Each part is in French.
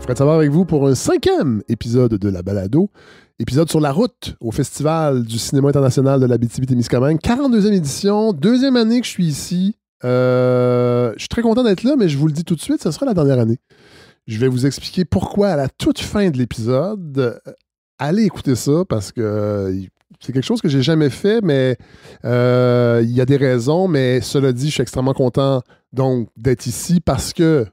Fred Savard avec vous pour un 5e épisode de La Balado. Épisode sur la route au Festival du cinéma international de l'Abitibi-Témiscamingue. 42e édition, 2e année que je suis ici. Je suis très content d'être là, mais je vous le dis tout de suite, ce sera la dernière année. Je vais vous expliquer pourquoi à la toute fin de l'épisode. Allez écouter ça parce que c'est quelque chose que j'ai jamais fait, mais il y a des raisons. Mais cela dit, je suis extrêmement content donc d'être ici parce que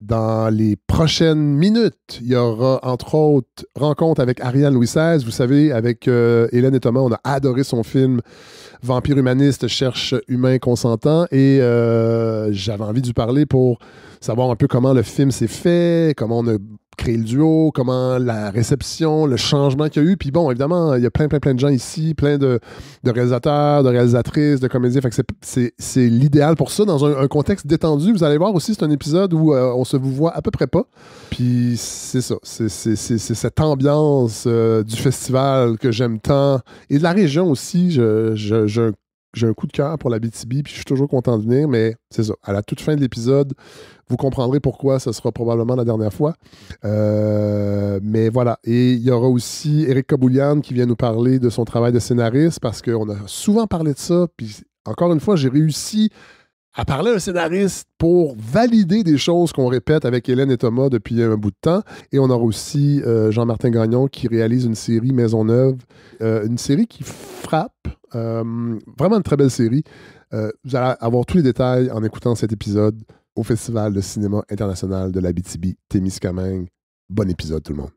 dans les prochaines minutes, il y aura entre autres rencontre avec Ariane Louis XVI. Vous savez, avec Hélène et Thomas, on a adoré son film Vampire humaniste cherche humain consentant et j'avais envie de lui parler pour savoir un peu comment le film s'est fait, comment on a créé le duo, comment la réception, le changement qu'il y a eu. Puis bon, évidemment, il y a plein de gens ici, plein de réalisateurs, de réalisatrices, de comédiens. Fait que c'est l'idéal pour ça, dans un contexte détendu. Vous allez voir aussi, c'est un épisode où on se vous voit à peu près pas. Puis c'est ça, c'est cette ambiance du festival que j'aime tant. Et de la région aussi, j'ai un coup de cœur pour l'Abitibi, puis je suis toujours content de venir, mais c'est ça. À la toute fin de l'épisode, vous comprendrez pourquoi ce sera probablement la dernière fois. Mais voilà. Et il y aura aussi Éric Kaboulian qui vient nous parler de son travail de scénariste, parce qu'on a souvent parlé de ça, puis encore une fois, j'ai réussi à parler à un scénariste pour valider des choses qu'on répète avec Hélène et Thomas depuis un bout de temps. Et on aura aussi Jean-Martin Gagnon qui réalise une série Maisonneuve, une série qui frappe, vraiment une très belle série. Vous allez avoir tous les détails en écoutant cet épisode au Festival de cinéma international de l'Abitibi-Témiscamingue. Bon épisode tout le monde.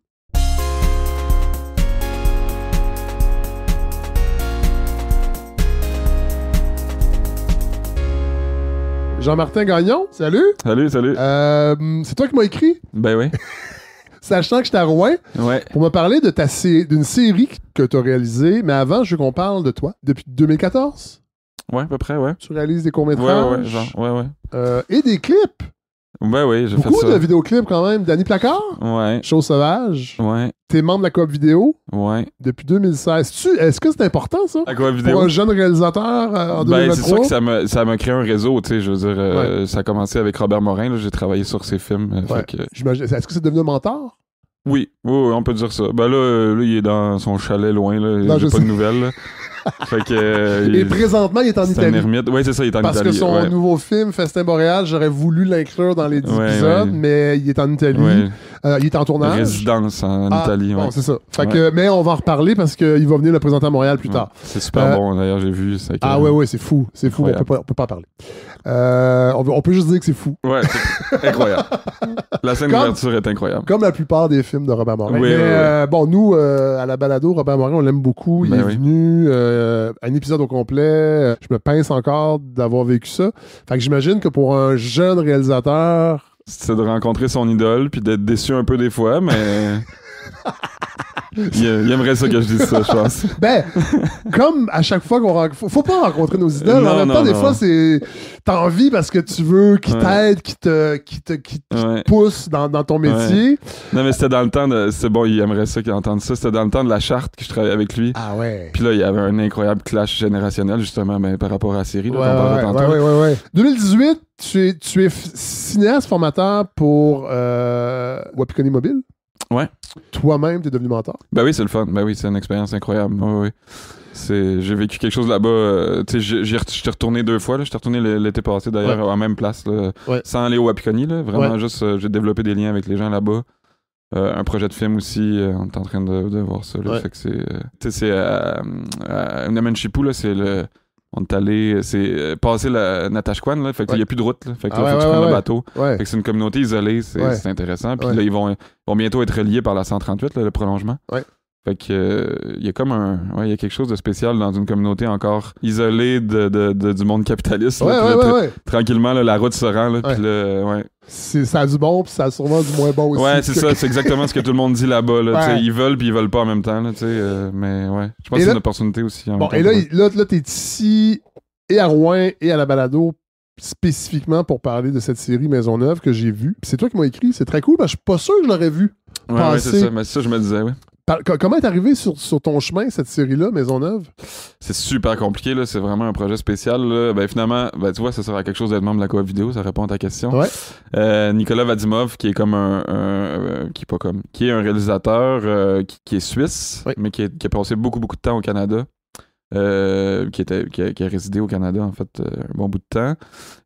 Jean-Martin Gagnon, salut! Salut. C'est toi qui m'as écrit? Ben oui. Sachant que j'étais à Rouen, Ouais. pour me parler de d'une série que tu as réalisée, mais avant, je veux qu'on parle de toi. Depuis 2014, Ouais, à peu près, ouais. tu réalises des courts-métrages. Ouais, genre, ouais. Et des clips. Ben oui, j'ai fait Beaucoup ça. de vidéoclips quand même. Danny Placard, Ouais, Chose sauvage. ouais, T'es membre de la coop vidéo ouais. depuis 2016. Est-ce que c'est important, ça? À quoi Pour vidéo? un jeune réalisateur en Ben, c'est 2023? sûr que ça m'a créé un réseau, tu sais, je veux dire, ça a commencé avec Robert Morin, là, j'ai travaillé sur ses films. Ouais. Fait que, J'imagine. Est-ce que c'est devenu un mentor? oui, on peut dire ça. Ben là, il est dans son chalet loin, là, Non, j'ai je pas sais. de nouvelles, là. Fait que... Et présentement, il est en c'est un Italie. ermite. Ouais, c'est ça, il est en Parce Italie. que son ouais. nouveau film, Festin Boréal, j'aurais voulu l'inclure dans les 10 Ouais, épisodes, ouais. mais il est en Italie. Ouais. Il est en tournage. Résidence en Italie, Bon, ouais. c'est ça. Fait que, mais on va en reparler parce qu'il va venir le présenter à Montréal plus tard. C'est super bon, d'ailleurs, j'ai vu. Ouais, c'est fou. C'est fou, on peut pas en parler. On peut juste dire que c'est fou. Ouais, c'est incroyable. La scène d'ouverture est incroyable. Comme la plupart des films de Robert Morin. Oui, mais bon, nous, à la balado, Robert Morin, on l'aime beaucoup. Il est venu un épisode au complet. Je me pince encore d'avoir vécu ça. Fait que j'imagine que pour un jeune réalisateur... C'est de rencontrer son idole puis d'être déçu un peu des fois, mais... il aimerait ça que je dise ça, je pense. Ben, comme à chaque fois qu'on rencontre... Faut pas rencontrer nos idoles. En même temps, des fois, c'est... T'as envie parce que tu veux qu'ils t'aident, qu'ils te poussent dans ton métier. Ouais. Non, mais c'était dans le temps de... C'est bon, il aimerait ça qu'il entende ça. C'était dans le temps de La Charte que je travaillais avec lui. Ah ouais. Puis là, il y avait un incroyable clash générationnel, justement, par rapport à la série. Là, qu'on parlait tantôt. Ouais. 2018, tu es cinéaste formateur pour Wapikoni Mobile. Ouais. Toi-même, t'es devenu mentor. Ben oui, c'est le fun. Ben oui, c'est une expérience incroyable. Ouais. J'ai vécu quelque chose là-bas. Tu sais, j'étais retourné 2 fois. J'étais retourné l'été passé, d'ailleurs, en même place, là, sans aller au Wapikoni. Vraiment, juste, j'ai développé des liens avec les gens là-bas. Un projet de film aussi, on est en train de voir ça. Là, fait que c'est à Namanchipou, là, c'est le... On est allé, c'est passer la Natashquan, là, fait qu'il n'y a plus de route, là, fait que là, faut que tu prennes le bateau. Fait que c'est une communauté isolée, c'est intéressant. Puis là, ils vont bientôt être reliés par la 138, là, le prolongement. Fait que il y a comme il y a quelque chose de spécial dans une communauté encore isolée du monde capitaliste. Tranquillement, là, la route se rend, là, puis là, ça a du bon, puis ça a sûrement du moins bon aussi. Ouais, c'est ça, c'est exactement ce que tout le monde dit là-bas. Là, ils veulent, puis ils veulent pas en même temps. Là, mais ouais, je pense que c'est une opportunité aussi. Bon, et là t'es ici, et à Rouen, et à la balado, spécifiquement pour parler de cette série Maisonneuve que j'ai vue. Puis c'est toi qui m'as écrit, c'est très cool, parce que je suis pas sûr que je l'aurais vu. Ouais, c'est ça, mais ça, je me disais, oui. Comment est arrivé sur ton chemin, cette série-là, Maisonneuve? C'est super compliqué, là. C'est vraiment un projet spécial, là. Ben, finalement, tu vois, ça sert à quelque chose d'être membre de la coop vidéo, ça répond à ta question. Ouais. Nicolas Vadimov, qui est comme qui est un réalisateur qui est suisse, mais qui a passé beaucoup de temps au Canada. Qui a résidé au Canada en fait un bon bout de temps,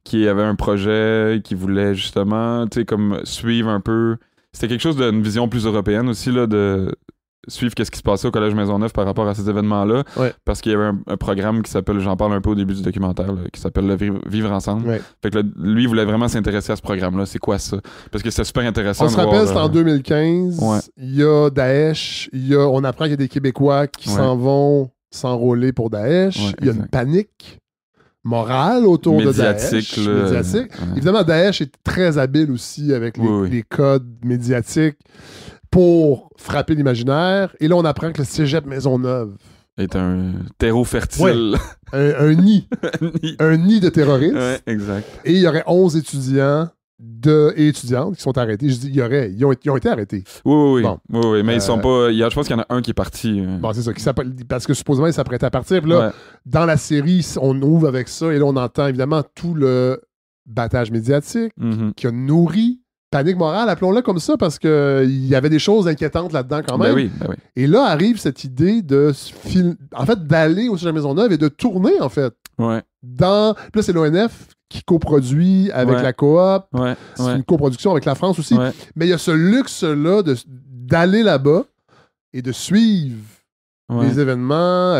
qui avait un projet qui voulait justement comme suivre un peu, c'était quelque chose d'une vision plus européenne aussi là, de suivre qu'est-ce qui se passait au Collège Maisonneuve par rapport à ces événements-là, parce qu'il y avait un programme qui s'appelle, j'en parle un peu au début du documentaire, là, qui s'appelle le Vivre ensemble. Fait que là, lui il voulait vraiment s'intéresser à ce programme-là, c'est quoi ça, parce que c'était super intéressant. On se rappelle, c'est en 2015, il y a Daesh, on apprend qu'il y a des Québécois qui s'en vont s'enrôler pour Daesh. Il y a une panique morale autour de Daesh. Médiatique. Évidemment, Daesh est très habile aussi avec les codes médiatiques pour frapper l'imaginaire. Et là, on apprend que le cégep Maisonneuve est un terreau fertile. Un nid. Un nid de terroristes. Ouais, exact. Et il y aurait 11 étudiants et étudiantes qui sont arrêtés. Je dis, ils ont été arrêtés. Oui, mais ils sont pas. Je pense qu'il y en a un qui est parti. Bon, c'est ça. Parce que supposément, ils s'apprêtaient à partir. Puis là, dans la série, on ouvre avec ça et là, on entend évidemment tout le battage médiatique qui a nourri panique morale, appelons-le comme ça, parce qu'il y avait des choses inquiétantes là-dedans quand même. Ben oui. Et là arrive cette idée d'aller au Cégep Maisonneuve et de tourner, en fait. Ouais. Puis là, c'est l'ONF qui coproduit avec la coop. C'est une coproduction avec la France aussi. Mais il y a ce luxe-là d'aller là-bas et de suivre les événements.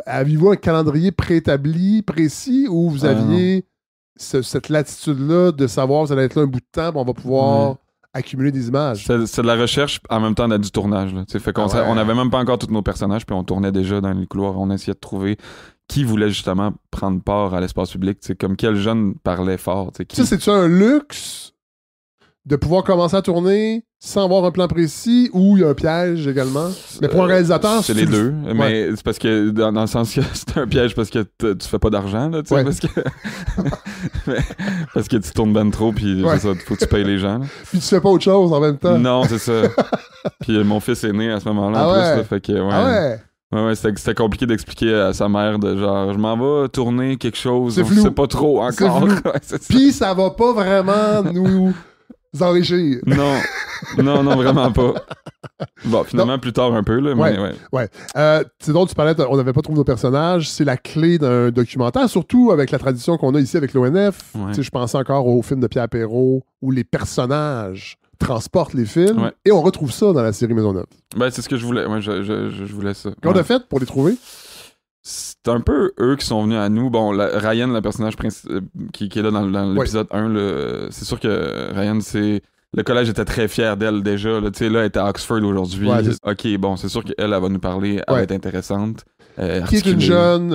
Avez-vous un calendrier préétabli, précis, où vous aviez cette latitude-là de savoir que vous allez être là un bout de temps, on va pouvoir accumuler des images? C'est de la recherche en même temps du tournage. Là. Fait qu'on on avait même pas encore tous nos personnages, puis on tournait déjà dans les couloirs. On essayait de trouver qui voulait justement prendre part à l'espace public, comme quel jeune parlait fort. Ça, c'est-tu un luxe de pouvoir commencer à tourner sans avoir un plan précis, ou il y a un piège également? Mais pour un réalisateur, c'est les deux. Mais c'est parce que, dans le sens que c'est un piège parce que tu fais pas d'argent, là, parce que tu tournes ben trop, puis c'est ça, faut que tu payes les gens. Là. Puis tu fais pas autre chose en même temps. Non, c'est ça. Puis mon fils est né à ce moment-là, en plus. Là, fait que, c'était compliqué d'expliquer à sa mère de genre, je m'en vais tourner quelque chose, on sait pas trop encore. Puis ça va pas vraiment nous enrichir. Non, vraiment pas. Bon, finalement, plus tard un peu, là, mais c'est donc, tu parlais, on n'avait pas trouvé nos personnages, c'est la clé d'un documentaire, surtout avec la tradition qu'on a ici avec l'ONF. Je pensais encore au film de Pierre Perrault, où les personnages transportent les films, et on retrouve ça dans la série Maisonneuve. Ben, c'est ce que je voulais. Je voulais ça. Qu'on a fait pour les trouver? C'est un peu eux qui sont venus à nous. Bon, Ryan, le personnage qui est là dans l'épisode 1, c'est sûr que Ryan, le collège était très fier d'elle déjà. Là, elle était à Oxford aujourd'hui. OK, bon, c'est sûr qu'elle va nous parler. Elle va être intéressante. Qui est une jeune...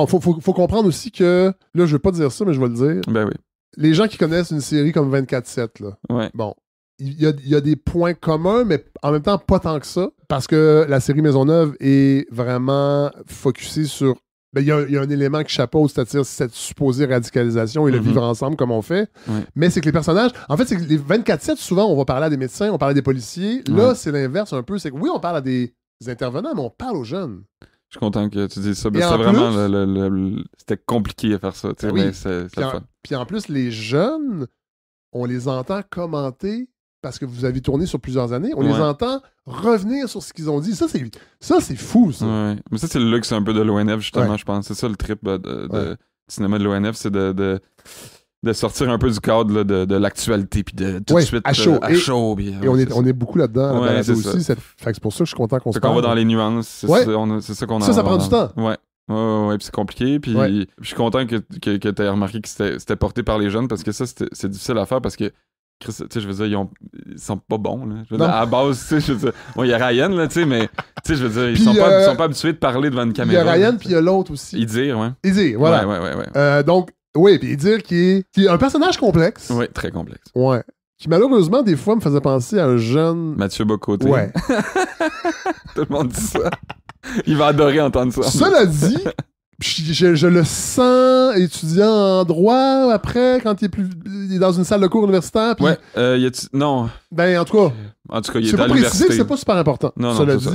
faut comprendre aussi que... Là, je veux pas dire ça, mais je vais le dire. Ben oui. Les gens qui connaissent une série comme 24/7, là, bon, il y a des points communs, mais en même temps, pas tant que ça, parce que la série Maisonneuve est vraiment focusée sur... Il y a un élément qui chapeaute, c'est-à-dire cette supposée radicalisation et le vivre ensemble comme on fait. Mais c'est que les personnages... En fait, c'est que les 24/7, souvent, on va parler à des médecins, on parle à des policiers. Là, c'est l'inverse un peu. C'est que oui, on parle à des intervenants, mais on parle aux jeunes. Je suis content que tu dises ça. C'était vraiment... C'était compliqué à faire ça. Mais c'est fun. Puis en plus, les jeunes, on les entend commenter parce que vous avez tourné sur plusieurs années. On les entend revenir sur ce qu'ils ont dit. Ça, c'est fou, ça. Ouais. Mais ça, c'est le luxe un peu de l'ONF, justement, je pense. C'est ça le trip du cinéma de l'ONF, c'est de sortir un peu du cadre là, de l'actualité, puis de tout de suite à chaud. Et on est beaucoup là-dedans, aussi. Fait que c'est pour ça que je suis content qu'on se parle. On va dans les nuances. C'est ça qu'on a. Ça prend du temps. Ouais, puis c'est compliqué. Puis je suis content que tu aies remarqué que c'était porté par les jeunes, parce que ça, c'est difficile à faire, parce que tu sais, je veux dire, ils sont pas bons, là. Je veux dire, à la base, tu sais, je veux dire, il y a Ryan, là, tu sais, mais, tu sais, je veux dire, ils sont pas habitués de parler devant une caméra. Il y a Ryan, puis il y a l'autre aussi. Idir, voilà. Ouais. Donc, oui, puis Idir qui est un personnage complexe. Oui, très complexe. Ouais. Qui, malheureusement, des fois, me faisait penser à un jeune... Mathieu Bocoté. Ouais. Tout le monde dit ça. Il va adorer entendre ça. Cela dit, Je le sens étudiant en droit après, quand il est dans une salle de cours universitaire. Puis... Ouais, non. Ben, en tout cas, il est à l'université. C'est pas super important, non, cela dit. Ça.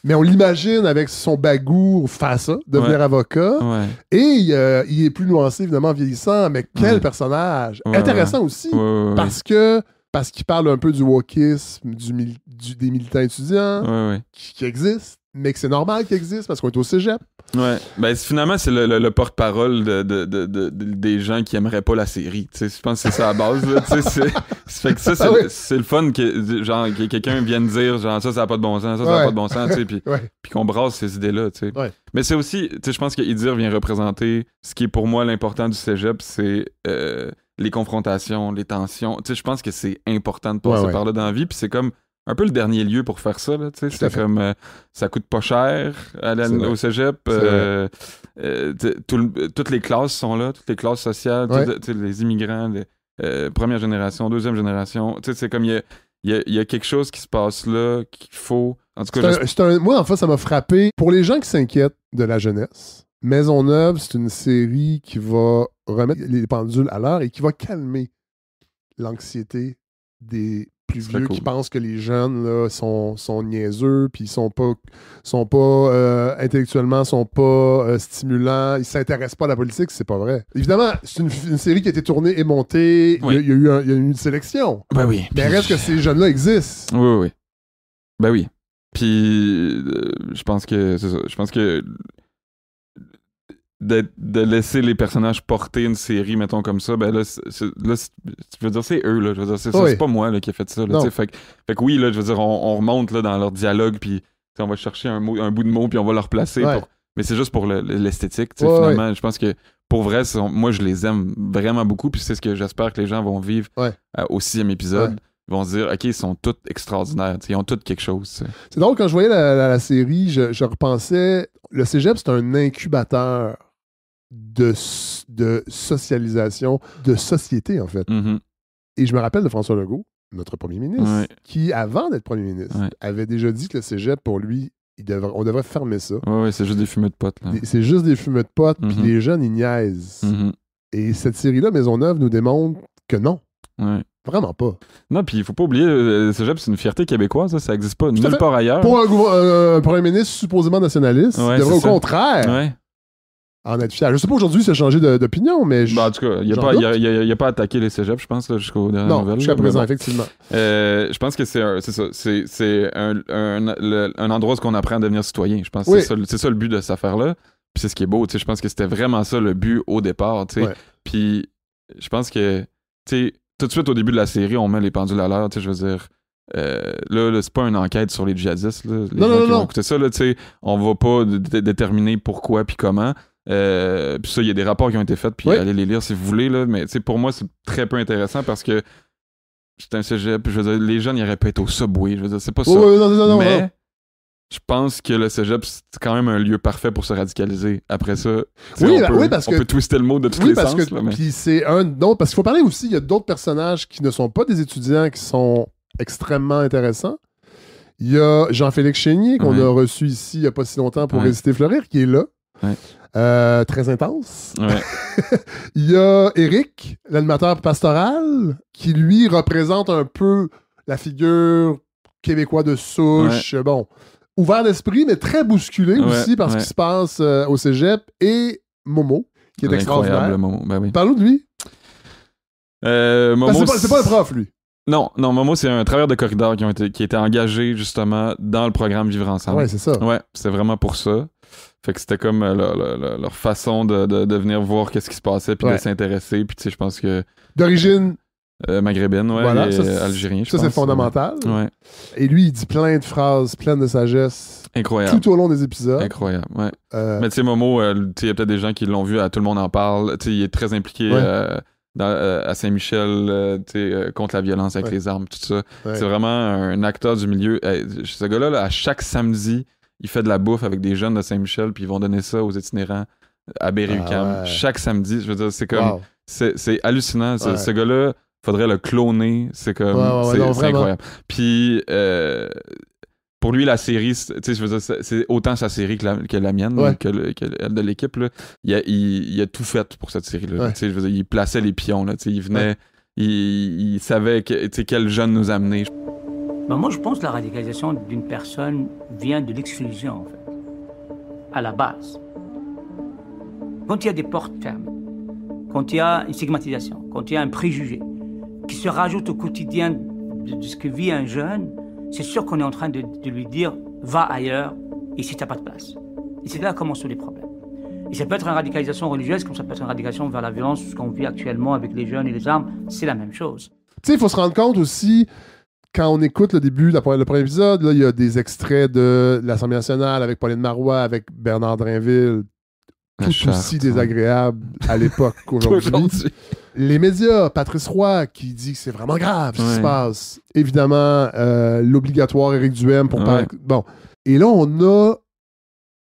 Mais on l'imagine avec son bagou face à devenir avocat. Ouais. Et il est plus nuancé, évidemment, en vieillissant. Mais quel personnage! Intéressant aussi, parce qu'il parle un peu du wokisme, des militants étudiants qui existent. Mais que c'est normal qu'il existe parce qu'on est au cégep. Ouais. Ben, finalement, c'est le porte-parole des gens qui aimeraient pas la série. Je pense que c'est ça à la base. Là, fait que ça, c'est le fun que quelqu'un vienne dire genre ça n'a pas de bon sens, ça n'a pas de bon sens, puis qu'on brasse ces idées-là. Mais c'est aussi, je pense que Idir vient représenter ce qui est pour moi l'important du cégep, c'est les confrontations, les tensions. Je pense que c'est important de passer par là dans la vie, puis c'est comme un peu le dernier lieu pour faire ça, là, tu sais. C'est comme ça coûte pas cher au cégep. Toutes les classes sont là, toutes les classes sociales, les immigrants, première génération, deuxième génération. Tu sais, c'est comme il y a quelque chose qui se passe là qu'il faut. En tout cas, moi, en fait, ça m'a frappé. Pour les gens qui s'inquiètent de la jeunesse, Maisonneuve, c'est une série qui va remettre les pendules à l'heure et qui va calmer l'anxiété des plus vieux qui pensent que les jeunes là, sont niaiseux, puis ils sont pas intellectuellement, sont pas stimulants, ils s'intéressent pas à la politique, c'est pas vrai. Évidemment, c'est une série qui a été tournée et montée, il y a eu une sélection. Ben oui. Mais reste que ces jeunes-là existent. Oui. Ben oui. Puis je pense que c'est ça. Je pense que de laisser les personnages porter une série, mettons, comme ça, ben là, tu veux dire, c'est eux, là. Je veux dire, c'est pas moi là, qui a fait ça. Là, fait que oui, là, je veux dire, on remonte là, dans leur dialogue, puis on va chercher un bout de mot, puis on va le replacer. Mais c'est juste pour l'esthétique. Finalement, je pense que pour vrai, moi, je les aime vraiment beaucoup, puis c'est ce que j'espère que les gens vont vivre au 6e épisode. Ils vont se dire, OK, ils sont tous extraordinaires. Ils ont tous quelque chose. C'est drôle, quand je voyais la série, je repensais, le cégep, c'est un incubateur de socialisation, de société, en fait. Mm-hmm. Et je me rappelle de François Legault, notre premier ministre, qui, avant d'être premier ministre, avait déjà dit que le cégep, pour lui, on devrait fermer ça. Oui, c'est juste des fumées de potes. C'est juste des fumées de potes, puis les jeunes, ils niaisent. Et cette série-là, Maisonneuve, nous démontre que non. Vraiment pas. Non, puis il faut pas oublier, le cégep, c'est une fierté québécoise, ça n'existe pas nulle part ailleurs. Pour un premier ministre supposément nationaliste, il devrait au contraire en être fier. Je sais pas aujourd'hui si ça a changé d'opinion, mais... en tout cas, il n'y a pas attaqué les cégeps, je pense, jusqu'aux dernières nouvelles. Non, jusqu'à présent, effectivement. Je pense que c'est ça. C'est un endroit où on apprend à devenir citoyen. Je pense que c'est ça le but de cette affaire-là. Puis c'est ce qui est beau. Je pense que c'était vraiment ça le but au départ. Puis je pense que tout de suite au début de la série, on met les pendules à l'heure. Je veux dire... là, c'est pas une enquête sur les djihadistes. Là. Les gens qui vont écouter ça, là, on va pas déterminer pourquoi puis comment. Puis ça, il y a des rapports qui ont été faits, puis allez les lire si vous voulez, là, mais pour moi, c'est très peu intéressant parce que c'est un cégep, je veux dire, les jeunes, ils auraient pu être au Subway, je veux dire, c'est pas ça. Mais je pense que le cégep, c'est quand même un lieu parfait pour se radicaliser. Après ça, on peut twister le mot de tous les sens. Puis c'est parce qu'il faut parler aussi, il y a d'autres personnages qui ne sont pas des étudiants qui sont extrêmement intéressants. Il y a Jean-Félix Chénier, qu'on a reçu ici il n'y a pas si longtemps pour Résister Fleurir, qui est là. Très intense. Il y a Éric, l'animateur pastoral, qui lui représente un peu la figure québécois de souche. Bon, ouvert d'esprit, mais très bousculé aussi par ce qui se passe au cégep. Et Momo, qui est extraordinaire. Momo. Ben oui. Parlons de lui. Momo, c'est pas un prof, lui. Non, Momo, c'est un travailleur de corridor qui a été engagé justement dans le programme Vivre Ensemble. Ouais, c'est ça. Ouais, c'est vraiment pour ça. Fait que c'était comme leur façon de venir voir qu'est-ce qui se passait puis de s'intéresser. Puis tu sais, je pense que... D'origine... maghrébine, voilà, algérien, je pense. Ça, c'est fondamental. Et lui, il dit plein de phrases, pleines de sagesse. Incroyable. Tout au long des épisodes. Incroyable, ouais. Mais tu sais, Momo, il y a peut-être des gens qui l'ont vu, tout le monde en parle. Tu sais, il est très impliqué à Saint-Michel, contre la violence avec les armes, tout ça. C'est vraiment un acteur du milieu. Ce gars-là, là, à chaque samedi, il fait de la bouffe avec des jeunes de Saint-Michel, puis ils vont donner ça aux itinérants à Berry-UQAM chaque samedi. Je veux dire, c'est comme... C'est hallucinant. Ce gars-là, faudrait le cloner. C'est comme... c'est incroyable. Puis, pour lui, la série, tu sais, c'est autant sa série que la mienne, ouais. que de l'équipe. Là. Il a tout fait pour cette série-là. Ouais. Tu sais, je veux dire, il plaçait les pions. Là, tu sais, il venait, ouais. il savait tu sais, quel jeune nous amener. Ben moi, je pense que la radicalisation d'une personne vient de l'exclusion, en fait, à la base. Quand il y a des portes fermées, quand il y a une stigmatisation, quand il y a un préjugé qui se rajoute au quotidien de ce que vit un jeune, c'est sûr qu'on est en train de lui dire « va ailleurs, ici t'as pas de place ». Et c'est là que commencent tous les problèmes. Et ça peut être une radicalisation religieuse, comme ça peut être une radicalisation vers la violence, ce qu'on vit actuellement avec les jeunes et les armes, c'est la même chose. Tu sais, il faut se rendre compte aussi, quand on écoute le début, le premier épisode, là, il y a des extraits de l'Assemblée nationale avec Pauline Marois, avec Bernard Drinville, tout aussi désagréable à l'époque qu'aujourd'hui. Les médias, Patrice Roy qui dit que c'est vraiment grave ce qui se passe. Évidemment, l'obligatoire Éric Duhem pour parler. Bon. Et là, on a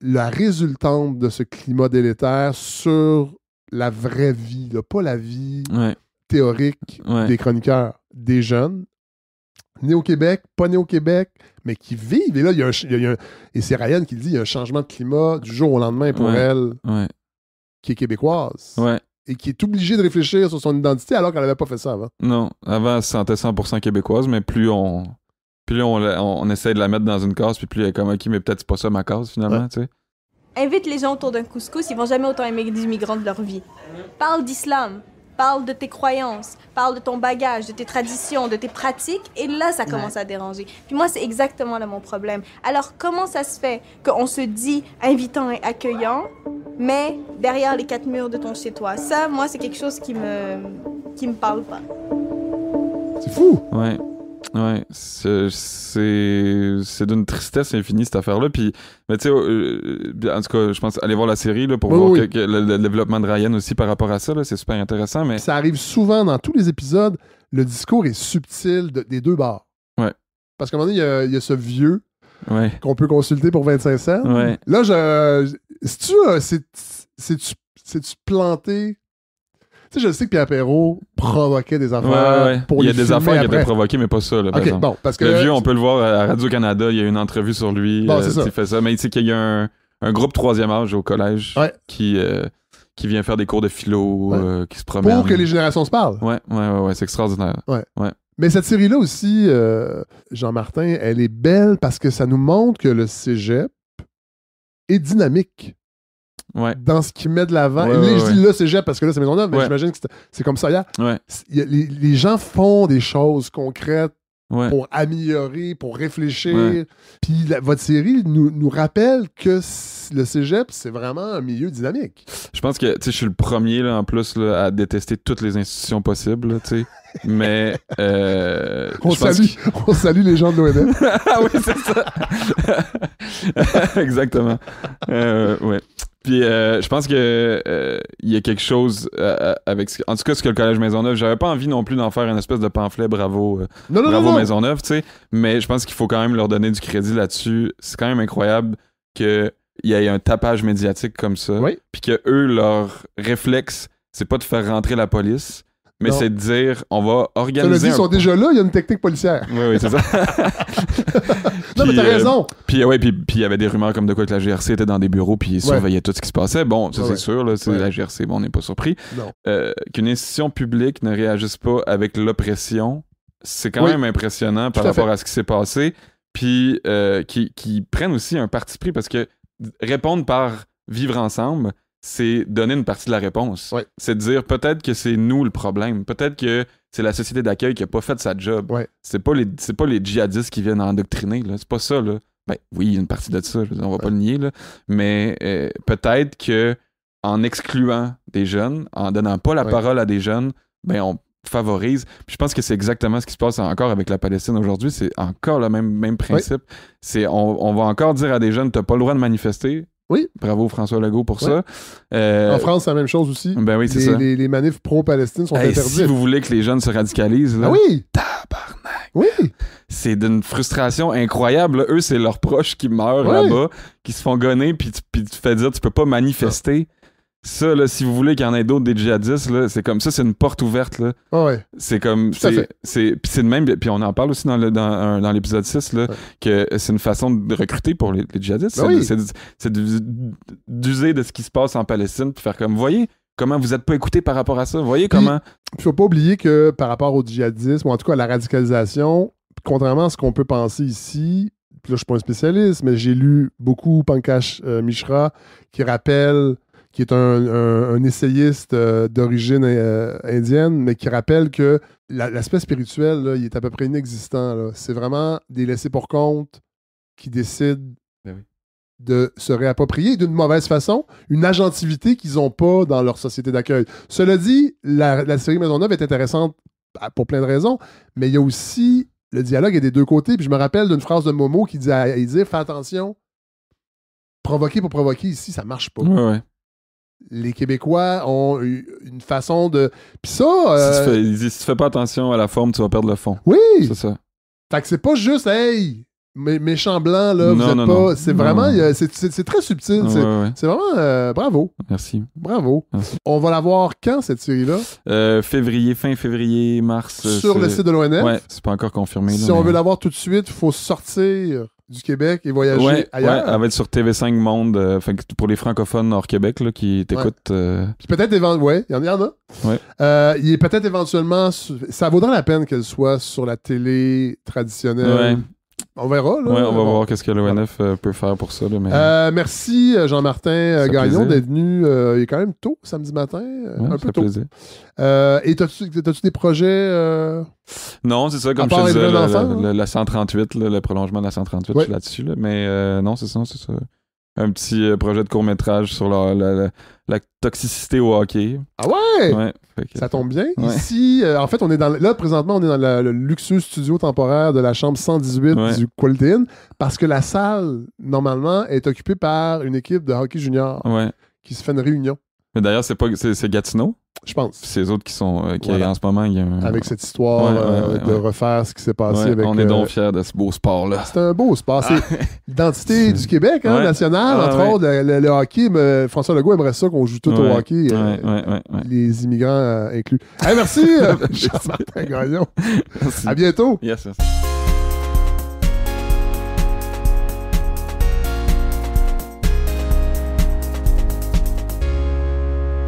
la résultante de ce climat délétère sur la vraie vie, là, pas la vie théorique des chroniqueurs, des jeunes, nés au Québec, pas nés au Québec, mais qui vivent. Et là, et c'est Ryan qui le dit, il y a un changement de climat du jour au lendemain pour elle, qui est québécoise. Et qui est obligée de réfléchir sur son identité alors qu'elle n'avait pas fait ça avant. Non, avant, elle se sentait 100% québécoise, mais plus on essaie de la mettre dans une case, puis plus elle est comme, OK, mais peut-être c'est pas ça ma case, finalement, tu sais. Invite les gens autour d'un couscous, ils vont jamais autant aimer des immigrants de leur vie. Parle d'islam, parle de tes croyances, parle de ton bagage, de tes traditions, de tes pratiques, et là, ça commence à déranger. Puis moi, c'est exactement là mon problème. Alors, comment ça se fait qu'on se dit invitant et accueillant, mais derrière les 4 murs de ton chez-toi? Ça, moi, c'est quelque chose qui me parle pas. C'est fou! Ouais, c'est d'une tristesse infinie cette affaire-là. Puis, mais tu sais, en tout cas, je pense aller voir la série là, pour voir le développement de Ryan aussi par rapport à ça, là, c'est super intéressant. Mais ça arrive souvent dans tous les épisodes, le discours est subtil des deux bords. Ouais. Parce qu'à un moment donné, il y a ce vieux qu'on peut consulter pour 25 cents. Ouais. Là, c'est-tu planté? Tu sais, je sais que Pierre Perrault provoquait des affaires pour les filmer. Il y a des affaires qui étaient provoquées, mais pas ça. Là, par exemple. Bon, parce que le vieux, on peut le voir à Radio-Canada, il y a une entrevue sur lui. Bon, c'est ça. Fait ça. Mais tu sais qu'il y a un groupe 3e âge au collège qui vient faire des cours de philo, qui se promène. Pour que les générations se parlent. Ouais, c'est extraordinaire. Ouais. Mais cette série-là aussi, Jean-Martin, elle est belle parce que ça nous montre que le cégep est dynamique. Dans ce qu'il met de l'avant. Je dis le cégep parce que là, c'est Maisonneuve, mais j'imagine que c'est comme ça hier. Les gens font des choses concrètes pour améliorer, pour réfléchir. Puis votre série nous rappelle que le cégep, c'est vraiment un milieu dynamique. Je pense que je suis le premier là, en plus là, à détester toutes les institutions possibles. Tu sais. Mais on salue les gens de l'ONF. Ah oui, c'est ça. Exactement. Puis je pense que il y a quelque chose avec en tout cas ce que le Collège Maisonneuve, j'avais pas envie non plus d'en faire une espèce de pamphlet bravo Maisonneuve, tu sais, mais je pense qu'il faut quand même leur donner du crédit là-dessus. C'est quand même incroyable que il y ait un tapage médiatique comme ça, puis que eux leur réflexe, c'est pas de faire rentrer la police. Mais c'est de dire, on va organiser. Ils sont déjà là, il y a une technique policière. Oui, c'est ça. Non, mais t'as raison. Puis il y avait des rumeurs comme de quoi que la GRC était dans des bureaux puis ils surveillaient tout ce qui se passait. Bon, ça c'est sûr, là, c'est la GRC, bon, on n'est pas surpris. Qu'une institution publique ne réagisse pas avec l'oppression, c'est quand même impressionnant par rapport à ce qui s'est passé. Puis qui prennent aussi un parti pris parce que répondre par vivre ensemble, c'est donner une partie de la réponse. C'est de dire peut-être que c'est nous le problème. Peut-être que c'est la société d'accueil qui n'a pas fait sa job. C'est pas les djihadistes qui viennent endoctriner. Là. C'est pas ça. Là. Ben oui, il y a une partie de ça. On va pas le nier. Là. Mais peut-être que en excluant des jeunes, en donnant pas la parole à des jeunes, ben on favorise. Puis je pense que c'est exactement ce qui se passe encore avec la Palestine aujourd'hui. C'est encore le même principe. C'est on va encore dire à des jeunes, t'as pas le droit de manifester. Oui. Bravo François Legault pour ça. En France, c'est la même chose aussi. Ben oui, c'est ça. Les manifs pro-Palestine sont interdits. Si vous voulez que les jeunes se radicalisent, là, tabarnak! Oui! C'est d'une frustration incroyable. Là. Eux, c'est leurs proches qui meurent là-bas, qui se font gonner, puis tu te fais dire tu peux pas manifester. Ça, là, si vous voulez qu'il y en ait d'autres des djihadistes, là, c'est comme ça, c'est une porte ouverte. Là. Oh ouais. C'est comme. Puis c'est de même. Puis on en parle aussi dans l'épisode 6, là, que c'est une façon de recruter pour les djihadistes. C'est d'user de ce qui se passe en Palestine pour faire comme. Voyez comment vous n'êtes pas écoutés par rapport à ça. Voyez comment. Il ne faut pas oublier que par rapport au djihadisme, ou en tout cas à la radicalisation, contrairement à ce qu'on peut penser ici, puis là, je ne suis pas un spécialiste, mais j'ai lu beaucoup Pankaj Mishra qui est un essayiste d'origine indienne, mais qui rappelle que l'aspect spirituel, là, il est à peu près inexistant. Là. C'est vraiment des laissés-pour-compte qui décident de se réapproprier d'une mauvaise façon une agentivité qu'ils n'ont pas dans leur société d'accueil. Cela dit, la série Maisonneuve est intéressante pour plein de raisons, mais il y a aussi le dialogue est des deux côtés. Puis je me rappelle d'une phrase de Momo qui dit à Edir, fais attention, provoquer pour provoquer ici, ça marche pas. Ouais. Les Québécois ont une façon de... Puis ça... Si tu fais pas attention à la forme, tu vas perdre le fond. Oui! C'est ça. Fait que c'est pas juste, hey, méchant blanc, là, vous êtes pas... C'est vraiment... C'est très subtil. C'est vraiment... bravo. Merci. Bravo. Merci. On va la voir quand, cette série-là? Fin février, mars. Sur le site de l'ONF? Ouais, c'est pas encore confirmé. Si on veut la voir tout de suite, il faut sortir du Québec et voyager ailleurs. Ouais, elle va être sur TV5 Monde, pour les francophones hors Québec là, qui t'écoutent. Puis peut-être il y en a. Ouais. Il est peut-être éventuellement... Ça vaudra la peine qu'elle soit sur la télé traditionnelle. Ouais. On verra. Là, on va voir qu'est-ce que l'ONF peut faire pour ça. Là, mais... merci Jean-Martin Gagnon d'être venu. Il est quand même tôt, samedi matin. Un peu tôt. Plaisir. Et t'as-tu des projets... Non, c'est ça, comme je te disais, la 138, le prolongement de la 138, je suis là-dessus. Là, mais non, c'est ça. Un petit projet de court-métrage sur la toxicité au hockey. Ah ouais? Ouais. Ça tombe bien. Ouais. Ici, en fait, présentement, on est dans le luxueux studio temporaire de la chambre 118 du Quality Inn, parce que la salle, normalement, est occupée par une équipe de hockey junior qui se fait une réunion. Mais d'ailleurs, c'est Gatineau? Je pense. C'est les autres qui sont en ce moment. Avec cette histoire de refaire ce qui s'est passé avec... On est donc fiers de ce beau sport-là. C'est un beau sport. C'est l'identité du Québec, national, entre autres. Le hockey, François Legault aimerait ça qu'on joue tout au hockey. Les immigrants inclus. Hey, merci, Jean-Martin Gagnon. Merci. À bientôt. Yes.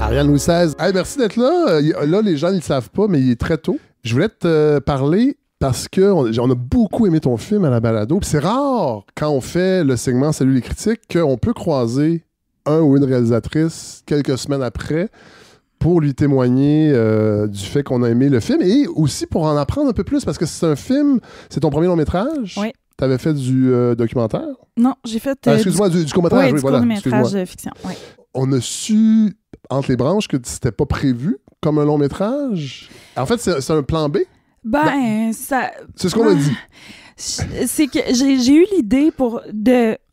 Ariane Louis XVI. Hey, merci d'être là. Là, les gens ne le savent pas, mais il est très tôt. Je voulais te parler parce qu'on a beaucoup aimé ton film à la balado. Puis c'est rare, quand on fait le segment Salut les critiques, qu'on peut croiser un ou une réalisatrice quelques semaines après pour lui témoigner du fait qu'on a aimé le film et aussi pour en apprendre un peu plus parce que c'est un film, c'est ton premier long métrage. Oui. Tu avais fait du documentaire? Non, j'ai fait... excuse-moi, du court-métrage. Oui, du court-métrage fiction, oui. On a su, entre les branches, que c'était pas prévu comme un long-métrage. En fait, c'est un plan B? Ça... C'est ce qu'on a dit. C'est que j'ai eu l'idée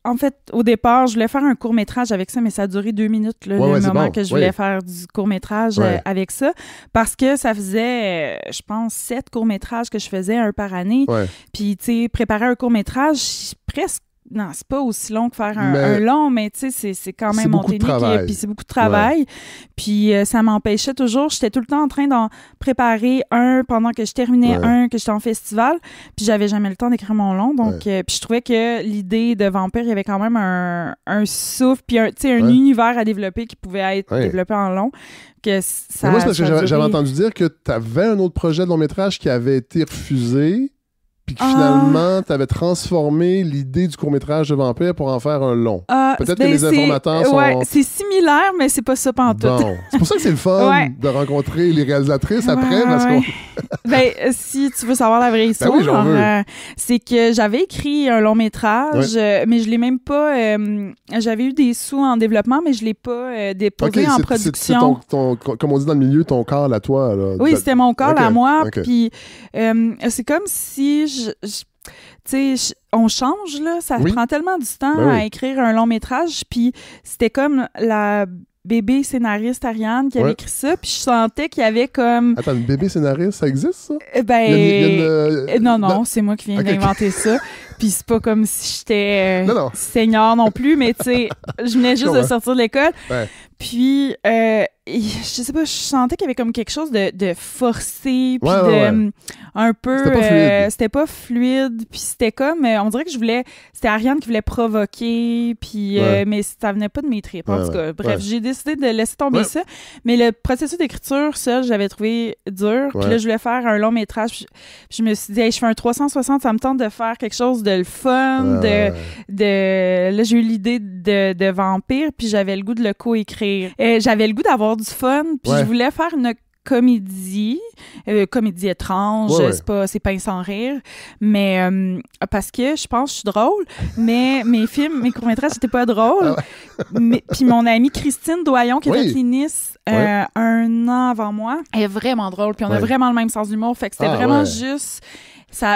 en fait, au départ, je voulais faire un court-métrage avec ça, mais ça a duré 2 minutes, le moment que je voulais faire du court-métrage avec ça, parce que ça faisait, je pense, 7 courts-métrages que je faisais, un par année. Puis, tu sais, préparer un court-métrage, presque, non, c'est pas aussi long que faire un long, mais tu sais, c'est quand même mon technique. Puis c'est beaucoup de travail. Puis ça m'empêchait toujours. J'étais tout le temps en train d'en préparer un pendant que je terminais un, que j'étais en festival. Puis j'avais jamais le temps d'écrire mon long. Donc, puis je trouvais que l'idée de Vampire, il y avait quand même un souffle, puis un univers à développer qui pouvait être développé en long. Que ça, moi, c'est parce que j'avais entendu dire que tu avais un autre projet de long métrage qui avait été refusé. Puis que finalement, tu avais transformé l'idée du court-métrage de Vampire pour en faire un long. Peut-être que les informateurs sont... Ouais, c'est similaire, mais c'est pas ça pantoute. Bon. C'est pour ça que c'est le fun de rencontrer les réalisatrices après. Parce qu'on... si tu veux savoir la vraie histoire, c'est que j'avais écrit un long-métrage, mais je l'ai même pas... j'avais eu des sous en développement, mais je l'ai pas déposé en production. C'est comme on dit dans le milieu, ton corps à toi. Là. Oui, c'était mon corps à moi. Puis c'est comme si... tu sais, on change, là. Ça prend tellement du temps à écrire un long métrage. Puis c'était comme la bébé scénariste Ariane qui avait écrit ça. Puis je sentais qu'il y avait comme... Attends, une bébé scénariste, ça existe, ça? Non, c'est moi qui viens d'inventer ça. Puis c'est pas comme si j'étais senior non plus, mais tu sais, je venais juste de sortir de l'école. Puis, je sais pas, je sentais qu'il y avait comme quelque chose de forcé, puis un peu... C'était pas fluide, puis c'était comme... on dirait que c'était Ariane qui voulait provoquer, puis mais ça venait pas de mes tripes, en tout cas. Bref, j'ai décidé de laisser tomber ça, mais le processus d'écriture, ça, j'avais trouvé dur, puis là, je voulais faire un long métrage, puis je me suis dit, hey, je fais un 360, ça me tente de faire quelque chose de le fun, Là, j'ai eu l'idée de vampire, puis j'avais le goût de le coécrire. J'avais le goût d'avoir du fun, puis je voulais faire une comédie étrange, c'est pince sans rire, mais parce que je pense que je suis drôle, mais mes courts-métrages, c'était pas drôle. Puis mon amie Christine Doyon, qui était clinique un an avant moi, elle est vraiment drôle, puis on a vraiment le même sens d'humour, fait que c'était vraiment juste...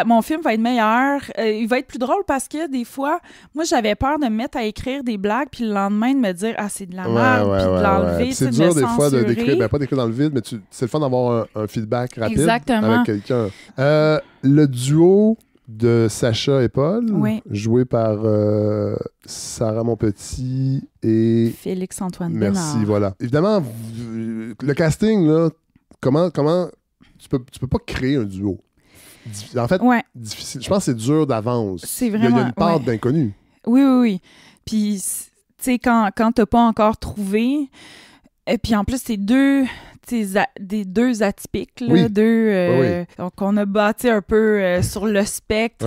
mon film va être meilleur. Il va être plus drôle parce que des fois, moi, j'avais peur de me mettre à écrire des blagues puis le lendemain de me dire « Ah, c'est de la merde » puis de l'enlever, c'est dur des fois d'écrire, pas d'écrire dans le vide, mais c'est le fun d'avoir un feedback rapide avec quelqu'un. Le duo de Sacha et Paul, joué par Sarah Monpetit et... Félix-Antoine Bénard. Merci, voilà. Évidemment, le casting, là, comment tu peux pas créer un duo. En fait, difficile. Je pense que c'est dur d'avance. C'est vraiment... Il y a une part d'inconnu. Oui. Puis, tu sais, quand t'as pas encore trouvé... Et puis, en plus, c'est deux atypiques, là, donc on a bâti un peu sur le spectre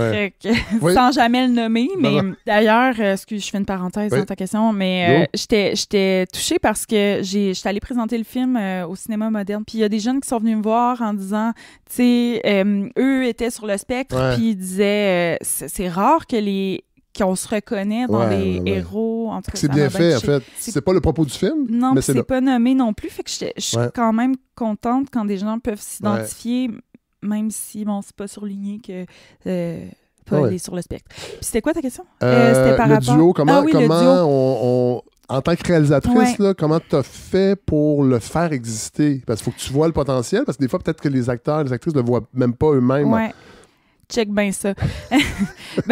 sans jamais le nommer, mais d'ailleurs, excuse, je fais une parenthèse dans ta question, mais j'étais touchée parce que j'étais allée présenter le film au cinéma moderne, puis il y a des jeunes qui sont venus me voir en disant, tu sais, eux étaient sur le spectre, puis ils disaient, c'est rare qu'on se reconnaît dans des héros. En tout cas, c'est bien fait, en fait. C'est pas le propos du film, non, mais c'est pas nommé non plus. Fait que je suis quand même contente quand des gens peuvent s'identifier, même si, bon, c'est pas surligné que Paul est sur le spectre. Puis c'était quoi ta question? C'était par rapport... Duo, comment on en tant que réalisatrice, là, comment tu as fait pour le faire exister? Parce qu'il faut que tu vois le potentiel, parce que des fois, peut-être que les acteurs et les actrices ne le voient même pas eux-mêmes. Ouais. Check bien ça.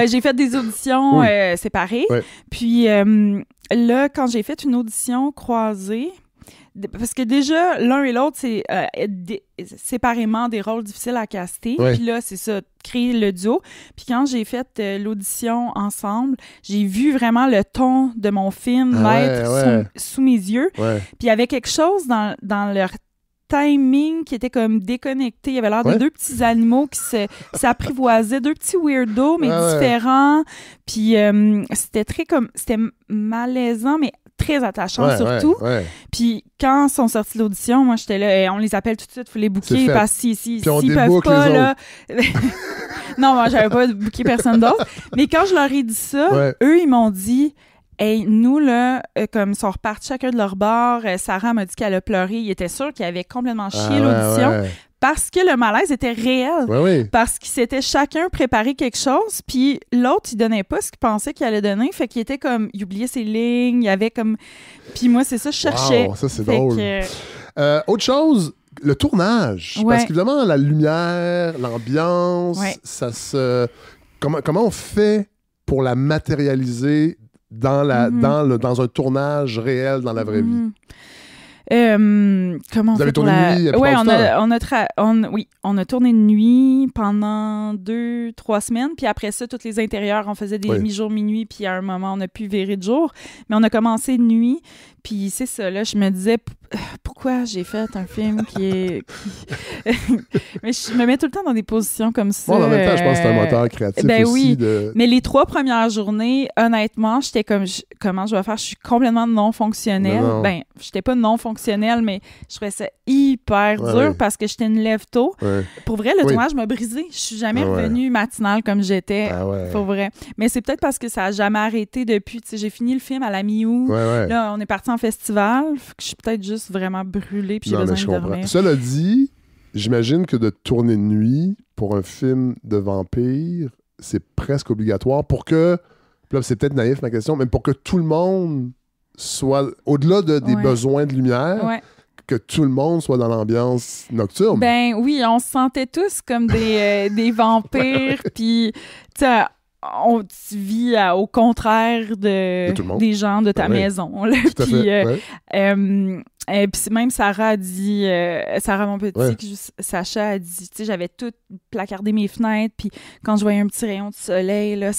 J'ai fait des auditions séparées. Puis là, quand j'ai fait une audition croisée, parce que déjà, l'un et l'autre, c'est séparément des rôles difficiles à caster. Puis là, c'est ça, créer le duo. Puis quand j'ai fait l'audition ensemble, j'ai vu vraiment le ton de mon film naître sous mes yeux. Puis il y avait quelque chose dans leur timing qui était comme déconnecté. Il y avait l'air de deux petits animaux qui s'apprivoisaient, deux petits weirdos, mais différents. Puis c'était c'était malaisant, mais très attachant surtout. Puis quand ils sont sortis de l'audition, moi j'étais là, on les appelle tout de suite, il faut les booker parce que s'ils peuvent pas, là... Non, moi j'avais pas booké personne d'autre. Mais quand je leur ai dit ça, eux ils m'ont dit... Hey, nous, là, comme ils sont repartis chacun de leur bord, Sarah m'a dit qu'elle a pleuré. Il était sûr qu'il avait complètement chié l'audition parce que le malaise était réel. Parce qu'ils s'étaient chacun préparé quelque chose, puis l'autre, il donnait pas ce qu'il pensait qu'il allait donner. Fait qu'il était comme... Il oubliait ses lignes, il y avait comme... Puis moi, c'est ça, je cherchais. Ça, c'est drôle. Autre chose, le tournage. Parce qu'évidemment, la lumière, l'ambiance, ça se... Comment on fait pour la matérialiser dans un tournage réel dans la vraie vie? Comment vous avez tourné de nuit? Oui, on a tourné de nuit pendant 2-3 semaines, puis après ça, tous les intérieurs, on faisait des mi-jour, mi-nuit, puis à un moment, on a pu virer de jour. Mais on a commencé de nuit, puis c'est ça, là, je me disais, pourquoi j'ai fait un film qui est... Mais je me mets tout le temps dans des positions comme ça. En même temps, je pense que c'est un moteur créatif aussi. Mais les 3 premières journées, honnêtement, j'étais comme, comment je vais faire? Je suis complètement non-fonctionnelle. J'étais pas non-fonctionnelle, mais je trouvais ça hyper dur parce que j'étais une lève-tôt. Pour vrai, le tournage m'a brisée. Je suis jamais revenue matinale comme j'étais. Pour vrai. Mais c'est peut-être parce que ça a jamais arrêté depuis. Tu sais, j'ai fini le film à la mi-août. Là, on est parti en festival. Je suis peut-être juste vraiment brûlée puis j'ai besoin de dormir. Cela dit, j'imagine que de tourner de nuit pour un film de vampire, c'est presque obligatoire pour que, là c'est peut-être naïf ma question, mais pour que tout le monde soit, au-delà des besoins de lumière, que tout le monde soit dans l'ambiance nocturne. Ben oui, on se sentait tous comme des vampires, puis tu sais, tu vis au contraire des gens de ta maison. Là. Tout à fait. Puis même Sarah a dit, Sarah mon petit, Sacha a dit, tu sais, j'avais tout placardé mes fenêtres, puis quand je voyais un petit rayon de soleil, là,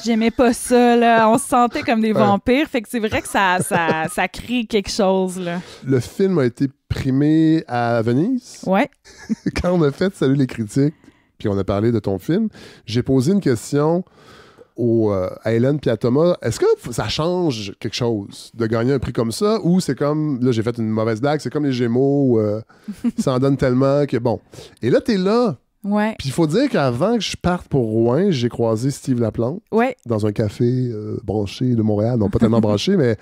j'aimais pas ça, là. On se sentait comme des vampires, fait que c'est vrai que ça crée quelque chose, là. Le film a été primé à Venise. Ouais. Quand on a fait Salut les critiques, puis on a parlé de ton film, j'ai posé une question à Hélène puis à Thomas. Est-ce que ça change quelque chose de gagner un prix comme ça, ou c'est comme, là j'ai fait une mauvaise blague, c'est comme les Gémeaux, ça en donne tellement que bon. Et là t'es là. Ouais. Puis il faut dire qu'avant que je parte pour Rouen, j'ai croisé Steve Laplante dans un café branché de Montréal, non pas tellement branché, mais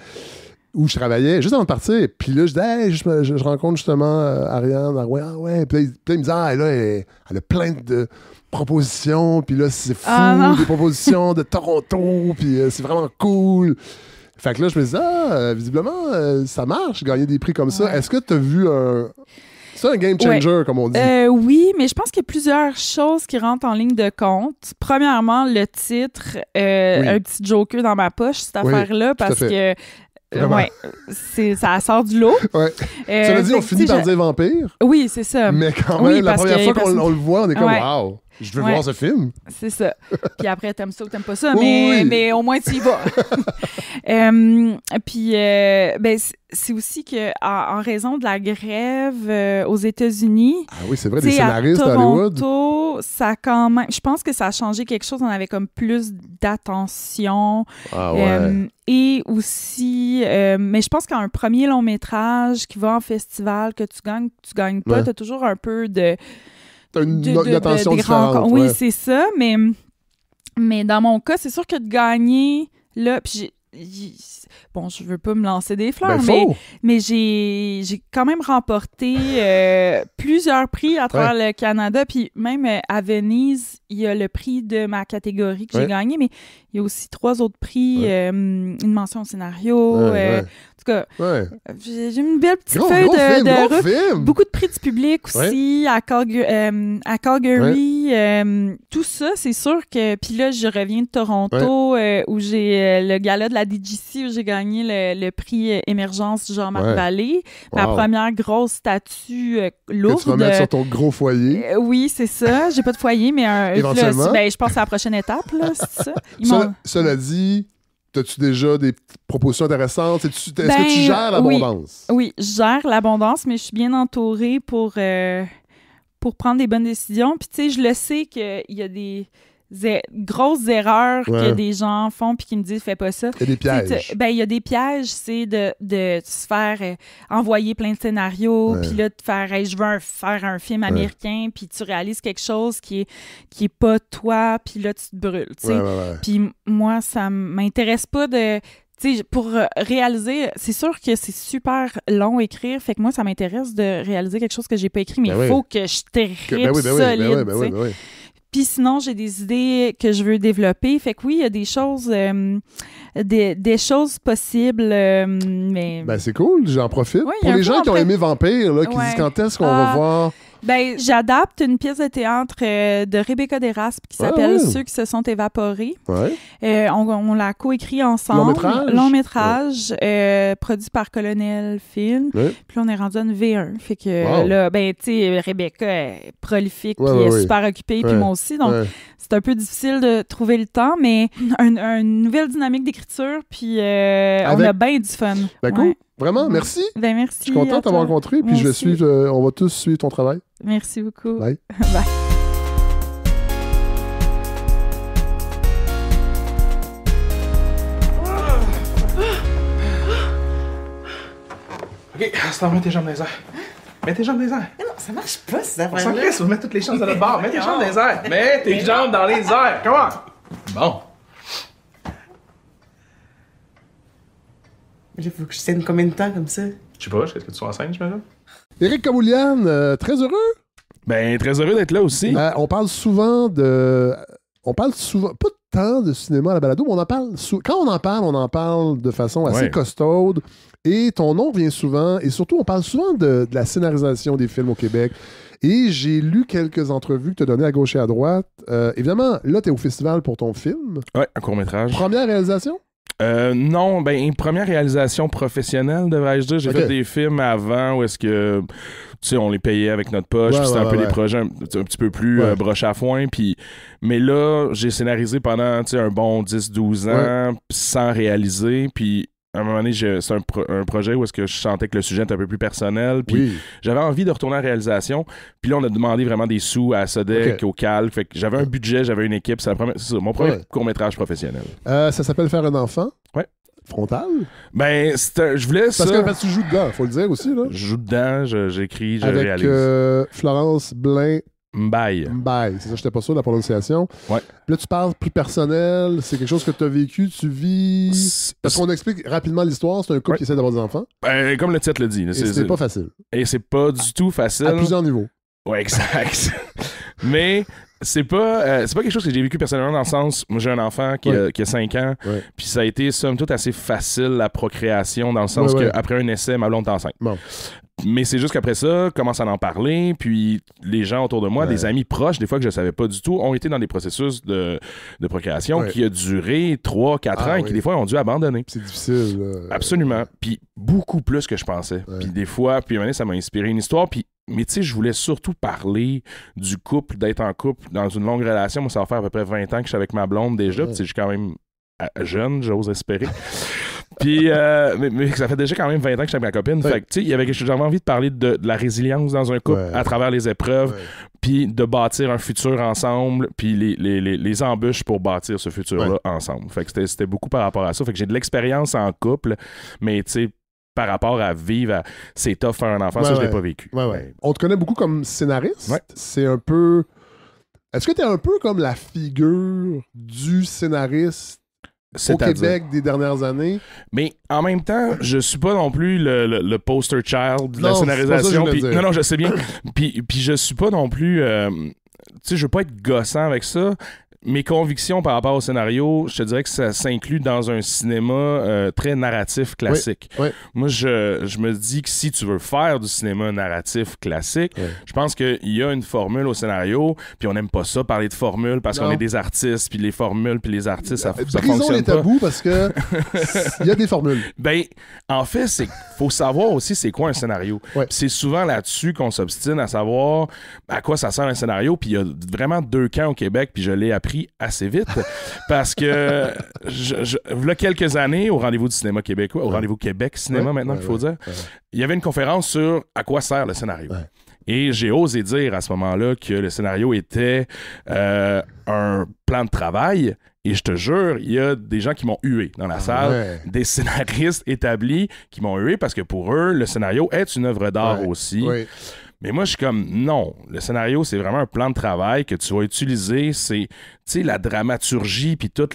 où je travaillais juste avant de partir. Puis là, je dis, hey, je rencontre justement Ariane à Rouen. Ah ouais. Puis là, il me dit, ah, là, elle a plein de propositions. Puis là, c'est fou, des propositions de Toronto. Puis c'est vraiment cool. Fait que là, je me dis, visiblement, ça marche, gagner des prix comme ça. Est-ce que tu as vu c'est un game changer, comme on dit. Oui, mais je pense qu'il y a plusieurs choses qui rentrent en ligne de compte. Premièrement, le titre, un petit joker dans ma poche, cette affaire-là, parce que ça sort du lot. Ouais. Ça veut dire on finit par dire vampire. Oui, c'est ça. Mais quand même, la première fois qu'on le voit, on est comme wow, je veux voir ce film. C'est ça. Puis après, t'aimes ça ou t'aimes pas ça, mais au moins tu y vas. Puis c'est aussi que en raison de la grève aux États-Unis, c'est vrai, des scénaristes à Hollywood. Toronto, ça quand même, je pense que ça a changé quelque chose. On avait comme plus d'attention. Et aussi, mais je pense qu'un premier long métrage qui va en festival, que tu gagnes pas, t'as toujours un peu de... T'as une attention différente. Oui, c'est ça, mais dans mon cas, c'est sûr que de gagner, là, puis bon, je veux pas me lancer des fleurs, mais j'ai quand même remporté plusieurs prix à travers le Canada, puis même à Venise, il y a le prix de ma catégorie que j'ai gagné, mais il y a aussi 3 autres prix, une mention au scénario, en tout cas, j'ai une belle petite feuille de route. Beaucoup de prix du public aussi, à Calgary. Tout ça, c'est sûr que... Puis là, je reviens de Toronto, où j'ai le gala de la DGC, où j'ai gagné le prix Émergence Jean-Marc Vallée. Ma première grosse statue lourde. Que tu vas mettre sur ton gros foyer. Oui, c'est ça. J'ai pas de foyer, mais éventuellement. Là, je pense à la prochaine étape, là, c'est ça. Cela dit... As-tu déjà des propositions intéressantes? Est-ce que tu gères l'abondance? Oui, je gère l'abondance, mais je suis bien entourée pour prendre des bonnes décisions. Puis, tu sais, je le sais qu'il y a des grosses erreurs que des gens font puis qui me disent « fais pas ça ». Il y a des pièges. Il y a des pièges, c'est de se faire envoyer plein de scénarios, puis là, de faire « je veux faire un film américain », puis tu réalises quelque chose qui est pas toi, puis là, tu te brûles, tu sais. Puis moi, ça m'intéresse pas de... Tu sais, pour réaliser, c'est sûr que c'est super long à écrire, fait que moi, ça m'intéresse de réaliser quelque chose que j'ai pas écrit, mais il faut que je tripe solide, tu sais. Puis sinon, j'ai des idées que je veux développer. Fait que oui, il y a des choses, des choses possibles, mais... Ben c'est cool, j'en profite. Pour les gens qui ont aimé Vampire, là, qui disent quand est-ce qu'on va voir... Ben, j'adapte une pièce de théâtre de Rebecca Desraspes qui s'appelle Ceux qui se sont évaporés. On l'a coécrit ensemble. Long métrage produit par Colonel Film. Puis là, on est rendu à une V1. Fait que là, ben, tu sais, Rebecca est prolifique puis elle est super occupée, puis moi aussi. Donc, c'est un peu difficile de trouver le temps, mais une nouvelle dynamique d'écriture, puis on a bien du fun. Ben cool. Vraiment, merci. Ben merci. Je suis content de t'avoir rencontré, puis je vais suivre, on va tous suivre ton travail. Merci beaucoup. Bye. Bye. OK, c'est mets tes jambes dans les airs. Mets tes jambes dans les airs. Mais non, ça marche pas, ces affaires-là. On s'en crisse, on met toutes les chances de notre bord. Mets tes jambes dans les airs. Mets tes jambes dans les airs. Comment? Bon. Il faut que je tienne combien de temps comme ça? Je sais pas, est-ce que tu sois enceinte, j'imagine? Éric Kaboulian, très heureux. Ben, très heureux d'être là aussi. On parle souvent, pas tant de cinéma à la balado, mais on en parle. Quand on en parle de façon assez costaude. Et ton nom vient souvent, et surtout, on parle souvent de la scénarisation des films au Québec. Et j'ai lu quelques entrevues que tu as données à gauche et à droite. Évidemment, là, tu es au festival pour ton film. Ouais, un court-métrage. Première réalisation? Non, première réalisation professionnelle, devrais-je dire. J'ai fait des films avant où est-ce que, tu sais, on les payait avec notre poche, puis c'était un peu des projets un petit peu plus broche à foin, mais là, j'ai scénarisé pendant, tu sais, un bon 10-12 ans sans réaliser, puis à un moment donné, c'est un projet où est-ce que je sentais que le sujet était un peu plus personnel, puis j'avais envie de retourner en réalisation, puis là, on a demandé vraiment des sous à Sodec, au Cal, fait que j'avais un budget, j'avais une équipe, c'est mon premier court-métrage professionnel. Ça s'appelle Faire un enfant? Ouais. Frontal? Je voulais ça. Parce que tu joues dedans, faut le dire aussi, là. Je joue dedans, j'écris, je réalise. Avec Florence Blain. Mbaye. C'est ça, j'étais pas sûr de la prononciation. Ouais. Puis là, tu parles plus personnel, c'est quelque chose que tu as vécu, tu vis. Parce qu'on explique rapidement l'histoire, c'est un couple qui essaie d'avoir des enfants. Comme le titre le dit. C'est pas facile. Et c'est pas du tout facile. À plusieurs niveaux. Ouais, exact. Mais c'est pas quelque chose que j'ai vécu personnellement dans le sens, moi j'ai un enfant qui a 5 ans, puis ça a été somme toute assez facile la procréation dans le sens qu'après un essai, ma blonde est enceinte. Bon. Mais c'est juste qu'après ça, commence à en parler, puis les gens autour de moi, des amis proches, des fois que je savais pas du tout, ont été dans des processus de procréation qui a duré 3-4 ans et qui des fois ont dû abandonner. C'est difficile. Absolument. Puis beaucoup plus que je pensais. Puis des fois, puis à un moment donné, ça m'a inspiré une histoire, mais tu sais, je voulais surtout parler du couple, d'être en couple dans une longue relation. Moi, ça va faire à peu près 20 ans que je suis avec ma blonde déjà, puis je suis quand même jeune, j'ose espérer. Puis, mais ça fait déjà quand même 20 ans que je suis avec ma copine. Fait que, tu sais, il y avait j'avais envie de parler de la résilience dans un couple à travers les épreuves, puis de bâtir un futur ensemble, puis les embûches pour bâtir ce futur-là ensemble. Fait que c'était beaucoup par rapport à ça. Fait que j'ai de l'expérience en couple, mais tu sais, par rapport à vivre, c'est tough faire un enfant, ça, je l'ai pas vécu. On te connaît beaucoup comme scénariste. C'est un peu... Est-ce que tu es un peu comme la figure du scénariste au Québec des dernières années? Mais en même temps, je suis pas non plus le poster child de la scénarisation. Non, je sais bien. puis je suis pas non plus... tu sais, je veux pas être gossant avec ça. Mes convictions par rapport au scénario, je te dirais que ça s'inclut dans un cinéma très narratif classique. Moi, je me dis que si tu veux faire du cinéma narratif classique, je pense qu'il y a une formule au scénario, puis on n'aime pas ça, parler de formule, parce qu'on est des artistes, puis les formules, puis les artistes, ça fonctionne pas. Brisons les tabous, parce que il y a des formules. En fait, faut savoir aussi c'est quoi un scénario. C'est souvent là-dessus qu'on s'obstine à savoir à quoi ça sert un scénario, puis il y a vraiment 2 camps au Québec, puis je l'ai appris assez vite parce que il y a quelques années au Rendez-vous du cinéma québécois, au Rendez-vous Québec cinéma maintenant qu'il faut dire, il y avait une conférence sur à quoi sert le scénario. Et j'ai osé dire à ce moment-là que le scénario était un plan de travail. Et je te jure, il y a des gens qui m'ont hué dans la salle, des scénaristes établis qui m'ont hué parce que pour eux, le scénario est une œuvre d'art aussi. Mais moi, je suis comme, non, le scénario, c'est vraiment un plan de travail que tu vas utiliser. C'est, tu sais, la dramaturgie, puis toute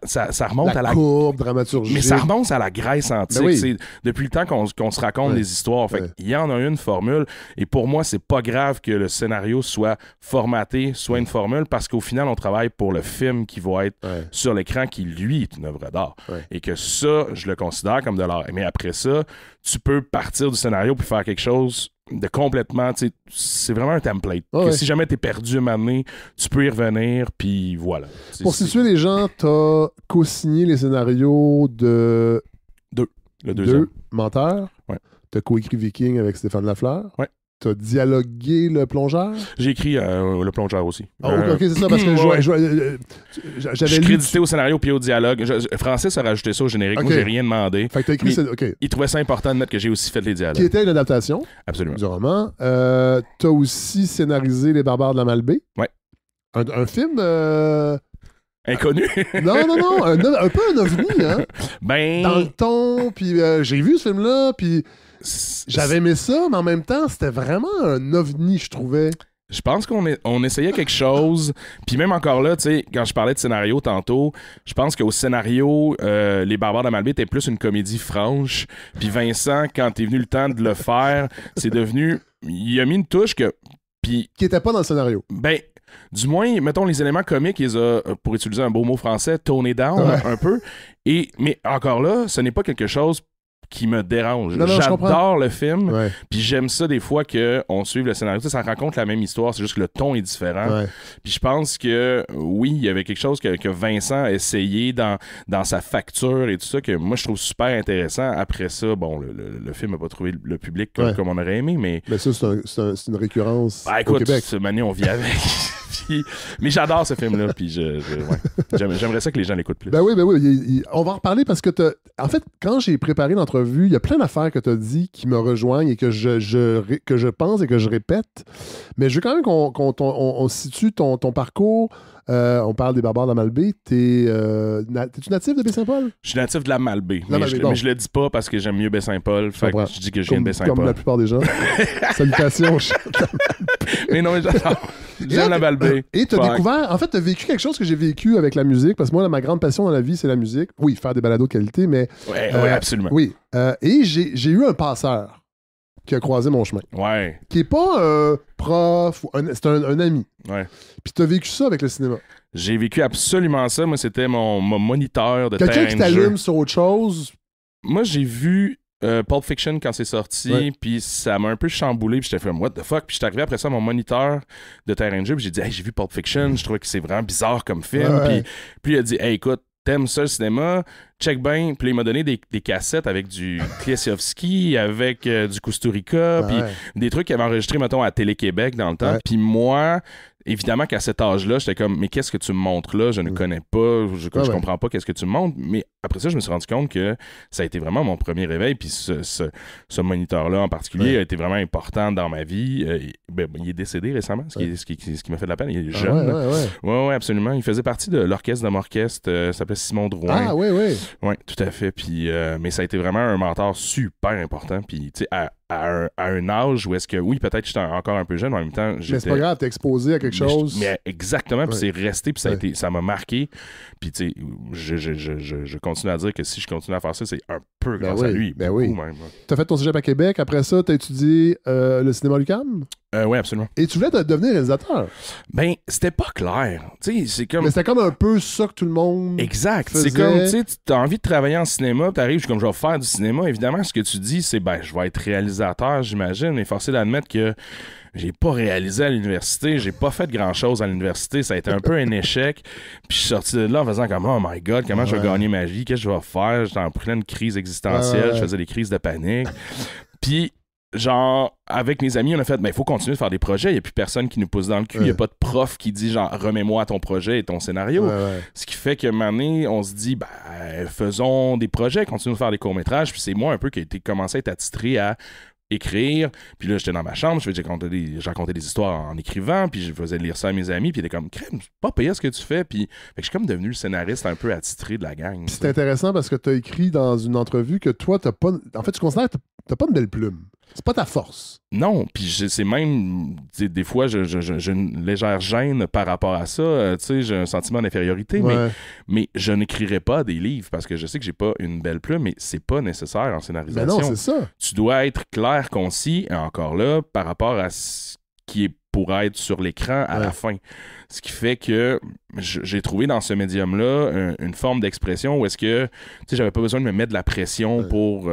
ça remonte à la courbe dramaturgie. Mais ça remonte à la Grèce antique. C'est depuis le temps qu'on se raconte des histoires. Fait il y en a une formule. Et pour moi, c'est pas grave que le scénario soit formaté, soit une formule, parce qu'au final, on travaille pour le film qui va être sur l'écran, qui, lui, est une œuvre d'art. Et que ça, je le considère comme de l'art. Mais après ça, tu peux partir du scénario puis faire quelque chose de complètement, tu sais, c'est vraiment un template. Que si jamais t'es perdu un moment donné, tu peux y revenir, puis voilà. Pour situer les gens, t'as co-signé les scénarios de... Le deuxième. 2 Menteurs. T'as co-écrit Viking avec Stéphane Lafleur. T'as dialogué Le Plongeur? J'ai écrit Le Plongeur aussi. OK, c'est ça, parce que je suis crédité au scénario puis au dialogue. Francis a rajouté ça au générique. Moi, j'ai rien demandé. Fait que t'as écrit... Il trouvait ça important de mettre que j'ai aussi fait les dialogues. Qui était une adaptation. Absolument. Du roman. T'as aussi scénarisé Les Barbares de la Malbaie. Un film... Inconnu. Non, un peu un ovni, hein? Dans le ton, puis j'ai vu ce film-là, puis... J'avais aimé ça, mais en même temps, c'était vraiment un ovni, je trouvais. Je pense qu'on essayait quelque chose. Puis même encore là, tu sais, quand je parlais de scénario tantôt, je pense qu'au scénario, Les Barbares de la Malbaie était plus une comédie franche. Puis Vincent, quand est venu le temps de le faire, c'est devenu... Il a mis une touche que... Qui était pas dans le scénario. du moins, mettons, les éléments comiques, ils ont, pour utiliser un beau mot français, toné down un peu. Mais encore là, ce n'est pas quelque chose qui me dérange. J'adore le film, puis j'aime ça des fois qu'on suive le scénario. Ça raconte la même histoire, c'est juste que le ton est différent. Puis je pense que, oui, il y avait quelque chose que Vincent a essayé dans sa facture et tout ça, que moi, je trouve super intéressant. Après ça, bon, le film n'a pas trouvé le public comme on aurait aimé, mais... Mais ça, c'est une récurrence écoute, au Québec. Cette année, on vit avec... mais j'adore ce film-là, puis j'aimerais ça que les gens l'écoutent plus. Ben oui, on va en reparler parce que en fait, quand j'ai préparé l'entrevue, il y a plein d'affaires que tu as dit qui me rejoignent et que je pense et que je répète. Mais je veux quand même qu'on situe ton parcours. On parle des barbares de la Malbaie. T'es-tu natif de Baie-Saint-Paul? Je suis natif de la Malbaie. Mais je le dis pas parce que j'aime mieux Baie-Saint-Paul. Fait que je dis que je viens de Baie-Saint-Paul. Comme la plupart des gens. Salutations. Mais non, j'aime la Malbaie. Et tu as découvert, en fait, tu as vécu quelque chose que j'ai vécu avec la musique, parce que moi, ma grande passion dans la vie, c'est la musique. Oui, faire des balados de qualité, mais... Oui, absolument. Oui. Et j'ai eu un passeur qui a croisé mon chemin. Ouais. Qui n'est pas un prof, c'est un ami. Ouais. Puis tu as vécu ça avec le cinéma. J'ai vécu absolument ça. Moi, c'était mon moniteur de terrain de jeu. Quelqu'un qui t'allume sur autre chose. Moi, j'ai vu Pulp Fiction quand c'est sorti, puis ça m'a un peu chamboulé, puis j'étais fait what the fuck, puis j'étais arrivé après ça à mon moniteur de terrain de jeu, puis j'ai dit hey, j'ai vu Pulp Fiction, je trouvais que c'est vraiment bizarre comme film, puis il a dit hey écoute, t'aimes ça le cinéma, check bien, puis il m'a donné des cassettes avec du Klesiowski, avec du Kusturica, puis des trucs qu'il avait enregistrés mettons à Télé-Québec dans le temps, puis moi évidemment qu'à cet âge-là, j'étais comme, mais qu'est-ce que tu me montres là? Je ne connais pas, je comprends pas qu'est-ce que tu me montres. Mais après ça, je me suis rendu compte que ça a été vraiment mon premier réveil. Puis ce moniteur-là en particulier a été vraiment important dans ma vie. Il est décédé récemment, ce qui m'a fait de la peine. Il est jeune. Oui, absolument. Il faisait partie de l'orchestre de Morchestre, s'appelait Simon Drouin. Ah, oui. Oui, tout à fait. Puis, mais ça a été vraiment un mentor super important. Puis, tu sais, à un âge où est-ce que, oui, peut-être j'étais encore un peu jeune, mais en même temps, mais c'est pas grave, t'es exposé à quelque chose. Mais exactement, puis c'est resté, puis ça m'a marqué. Puis, tu sais, je continue à dire que si je continue à faire ça, c'est un peu grâce à lui. Ben oui. Même. T'as fait ton cégep à Québec, après ça, t'as étudié le cinéma l'UQAM? Oui, absolument. Et tu voulais devenir réalisateur? Ben, c'était pas clair. Tu sais, c'est comme... Mais c'était comme un peu ça que tout le monde Exact. faisait. C'est comme, tu sais, t'as envie de travailler en cinéma, t'arrives, comme je vais faire du cinéma. Évidemment, ce que tu dis, c'est, ben, je vais être réalisateur, j'imagine, mais forcé d'admettre que j'ai pas réalisé à l'université, j'ai pas fait grand-chose à l'université, ça a été un peu un échec. Puis je suis sorti de là en faisant comme, oh my God, comment je vais gagner ma vie, qu'est-ce que je vais faire? J'étais en pleine crise existentielle, je faisais des crises de panique. Puis genre, avec mes amis, on a fait, il faut continuer de faire des projets. Il n'y a plus personne qui nous pousse dans le cul. Il n'y a pas de prof qui dit, genre, remets-moi ton projet et ton scénario. Ce qui fait qu'à un moment donné, on se dit, faisons des projets, continuons de faire des courts-métrages. Puis c'est moi un peu qui a été commencé à être attitré à écrire. Puis là, j'étais dans ma chambre, je racontais des histoires en écrivant, puis je faisais lire ça à mes amis, puis ils étaient comme, crème, c'est pas payé ce que tu fais. Puis fait que je suis comme devenu le scénariste un peu attitré de la gang. C'est intéressant parce que tu as écrit dans une entrevue que toi, t'as pas. En fait, tu considères que t'as pas une belle plume. C'est pas ta force. Non, puis c'est même, des fois, j'ai une légère gêne par rapport à ça. Tu sais, j'ai un sentiment d'infériorité, mais je n'écrirai pas des livres parce que je sais que j'ai pas une belle plume, mais c'est pas nécessaire en scénarisation. Mais non, c'est ça. Tu dois être clair, concis, et encore là, par rapport à ce qui est pour être sur l'écran à la fin. Ce qui fait que j'ai trouvé dans ce médium-là une forme d'expression où est-ce que, tu sais, j'avais pas besoin de me mettre de la pression pour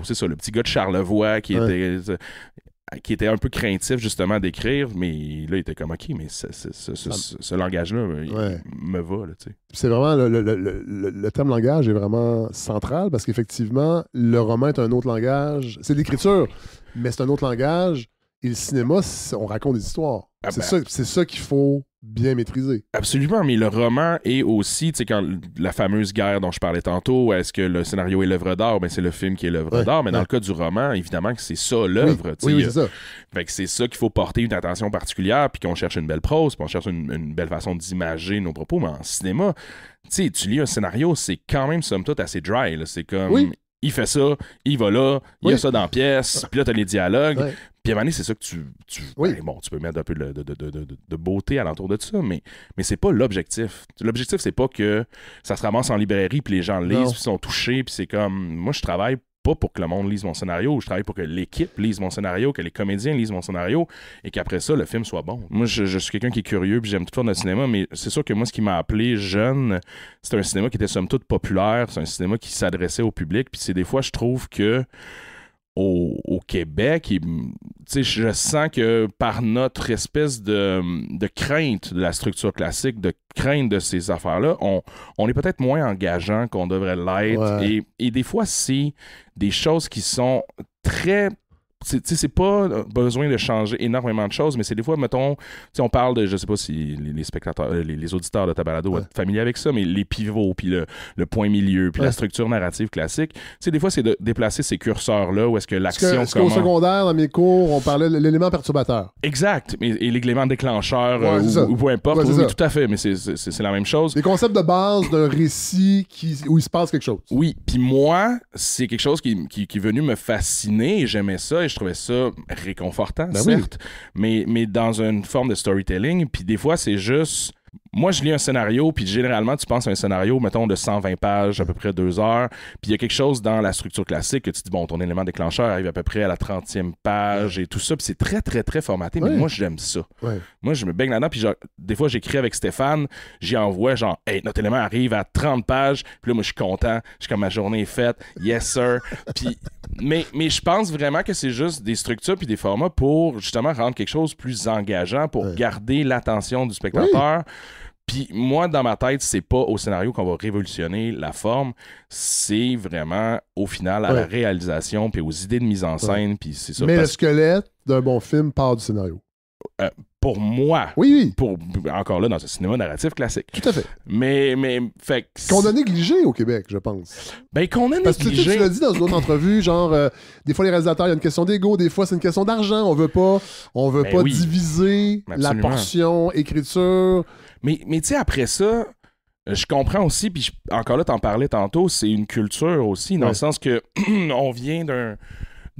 c'est ça, le petit gars de Charlevoix qui était un peu craintif justement d'écrire, mais là, il était comme, OK, mais ce langage-là, il me va, là, tu sais. C'est vraiment, le terme langage est vraiment central parce qu'effectivement, le roman est un autre langage. C'est l'écriture, mais c'est un autre langage. Et le cinéma, on raconte des histoires. C'est ça qu'il faut bien maîtriser. Absolument, mais le roman est aussi, tu sais, quand la fameuse guerre dont je parlais tantôt, est-ce que le scénario est l'œuvre d'art? Ben, c'est le film qui est l'œuvre d'art, mais dans le cas du roman, évidemment que c'est ça l'œuvre. Oui, c'est ça. Fait que c'est ça qu'il faut porter une attention particulière, puis qu'on cherche une belle prose, puis on cherche une belle façon d'imager nos propos, mais en cinéma, tu sais, tu lis un scénario, c'est quand même, somme toute, assez dry, là. C'est comme... Oui. Il fait ça, il va là, il y a ça dans la pièce, puis là, t'as les dialogues. Puis à un moment donné, c'est ça que tu peux mettre un peu de beauté alentour de ça, mais c'est pas l'objectif. L'objectif, c'est pas que ça se ramasse en librairie, puis les gens lisent, puis sont touchés, puis c'est comme... Moi, je travaille pas pour que le monde lise mon scénario, je travaille pour que l'équipe lise mon scénario, que les comédiens lisent mon scénario et qu'après ça, le film soit bon. Moi, je suis quelqu'un qui est curieux puis j'aime tout faire de cinéma, mais c'est sûr que moi, ce qui m'a appelé jeune, c'est un cinéma qui était somme toute populaire, c'est un cinéma qui s'adressait au public, puis c'est des fois, je trouve que au Québec, je sens que par notre espèce de crainte de la structure classique, de crainte de ces affaires-là, on est peut-être moins engageant qu'on devrait l'être. Ouais. Et des fois, c'est des choses qui sont très... C'est pas besoin de changer énormément de choses, mais c'est des fois, mettons, on parle de, je sais pas si les spectateurs, les auditeurs de ta balado vont être familiers avec ça, mais les pivots, puis le point milieu, puis la structure narrative classique, des fois, c'est de déplacer ces curseurs-là où est-ce que l'action commence. Au secondaire, dans mes cours, on parlait de l'élément perturbateur. Exact, et l'élément déclencheur, ou peu importe, oui, tout à fait, mais c'est la même chose. Les concepts de base d'un récit où il se passe quelque chose. Oui, puis moi, c'est quelque chose qui est venu me fasciner, et j'aimais ça, je trouvais ça réconfortant, certes, mais dans une forme de storytelling. Puis des fois, c'est juste... Moi, je lis un scénario, puis généralement, tu penses à un scénario, mettons, de 120 pages, à peu près 2 heures, puis il y a quelque chose dans la structure classique que tu dis, bon, ton élément déclencheur arrive à peu près à la 30e page et tout ça, puis c'est très, très, très formaté, mais moi, j'aime ça. Moi, je me baigne là-dedans, puis des fois, j'écris avec Stéphane, j'y envoie genre, hey, notre élément arrive à 30 pages, puis là, moi, je suis content, je suis comme, ma journée est faite, yes, sir, puis... Mais je pense vraiment que c'est juste des structures puis des formats pour, justement, rendre quelque chose plus engageant, pour garder l'attention du spectateur. Puis moi, dans ma tête, c'est pas au scénario qu'on va révolutionner la forme, c'est vraiment, au final, à la réalisation puis aux idées de mise en scène, puis c'est ça. Mais le squelette d'un bon film part du scénario. Pour moi. Oui. Encore là, dans un cinéma narratif classique. Tout à fait. Mais fait qu'on a négligé au Québec, je pense. Ben, qu'on a négligé. Parce que tu l'as dit dans une autre entrevue, genre, des fois, les réalisateurs, il y a une question d'ego, des fois, c'est une question d'argent. On veut pas diviser la portion écriture. Mais tu sais, après ça, je comprends aussi, puis encore là, t'en parlais tantôt, c'est une culture aussi, dans le sens que on vient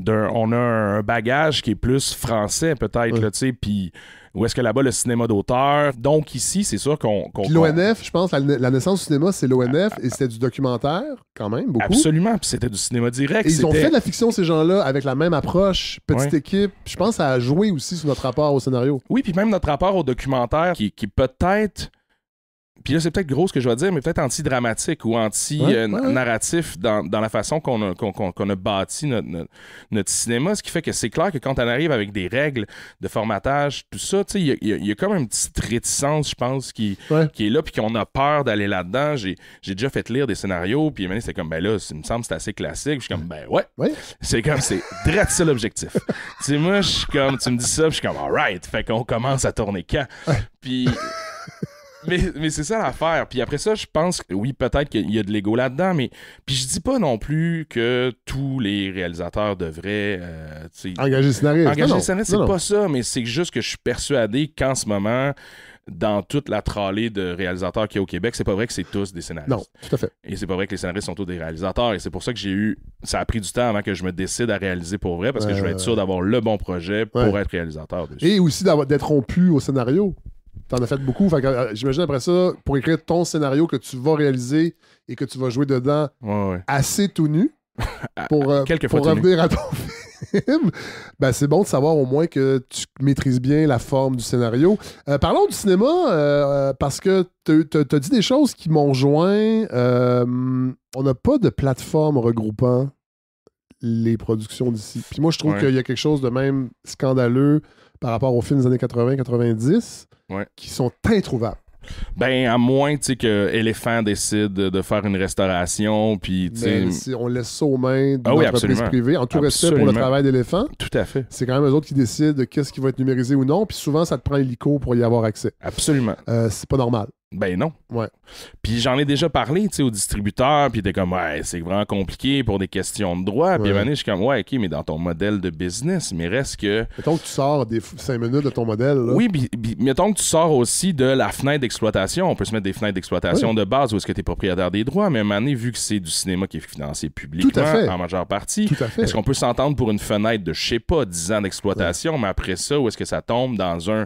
on a un bagage qui est plus français, peut-être, tu sais, puis où est-ce que là-bas, le cinéma d'auteur. Donc ici, c'est sûr qu'on... Puis l'ONF, je pense, la naissance du cinéma, c'est l'ONF, et c'était du documentaire, quand même, beaucoup. Absolument, puis c'était du cinéma direct. Et ils ont fait de la fiction, ces gens-là, avec la même approche, petite équipe. Je pense que ça a joué aussi sur notre rapport au scénario. Oui, puis même notre rapport au documentaire, qui peut-être... Puis là, c'est peut-être gros ce que je vais dire, mais peut-être anti-dramatique ou anti-narratif dans la façon qu'on a bâti notre cinéma. Ce qui fait que c'est clair que quand on arrive avec des règles de formatage, tout ça, tu sais, il y a comme une petite réticence, je pense, qui est là, puis qu'on a peur d'aller là-dedans. J'ai déjà fait lire des scénarios, puis c'est comme, ben là, il me semble que c'est assez classique. Je suis comme, ben ouais. C'est comme, c'est direct ça l'objectif. Tu sais, moi, je suis comme, tu me dis ça, puis je suis comme, alright. Fait qu'on commence à tourner quand? Puis... Mais c'est ça l'affaire. Puis après ça, je pense que oui, peut-être qu'il y a de l'ego là-dedans, mais puis je dis pas non plus que tous les réalisateurs devraient engager le scénariste. Engager le scénariste, c'est pas ça, mais c'est juste que je suis persuadé qu'en ce moment, dans toute la tralée de réalisateurs qu'il y a au Québec, c'est pas vrai que c'est tous des scénaristes. Non, tout à fait. Et c'est pas vrai que les scénaristes sont tous des réalisateurs. Et c'est pour ça que ça a pris du temps avant que je me décide à réaliser pour vrai, parce que je veux être sûr d'avoir le bon projet pour être réalisateur dessus. Et aussi d'être rompu au scénario. T'en as fait beaucoup. Fait que, j'imagine après ça, pour écrire ton scénario que tu vas réaliser et que tu vas jouer dedans assez tout nu pour revenir à ton film, ben c'est bon de savoir au moins que tu maîtrises bien la forme du scénario. Parlons du cinéma, parce que t'as dit des choses qui m'ont joint. On n'a pas de plateforme regroupant les productions d'ici. Puis moi, je trouve qu'il y a quelque chose de même scandaleux par rapport aux films des années 80-90 qui sont introuvables. Ben, à moins que Éléphant décide de faire une restauration, puis on laisse ça aux mains d'une entreprise privée, en tout respect pour le travail d'Éléphant. Tout à fait. C'est quand même eux autres qui décident de qu'est-ce qui va être numérisé ou non, puis souvent, ça te prend l'hélico pour y avoir accès. Absolument. C'est pas normal. Ben non. Puis j'en ai déjà parlé, tu sais, aux distributeurs, puis t'es comme, c'est vraiment compliqué pour des questions de droit. Puis à un moment donné, je suis comme, OK, mais dans ton modèle de business, mais reste que... Mettons que tu sors des 5 minutes de ton modèle. Là. Oui, puis mettons que tu sors aussi de la fenêtre d'exploitation. On peut se mettre des fenêtres d'exploitation de base où est-ce que t'es propriétaire des droits, mais à un moment donné, vu que c'est du cinéma qui est financé publiquement, en majeure partie, est-ce qu'on peut s'entendre pour une fenêtre de, je sais pas, 10 ans d'exploitation, mais après ça, où est-ce que ça tombe dans un...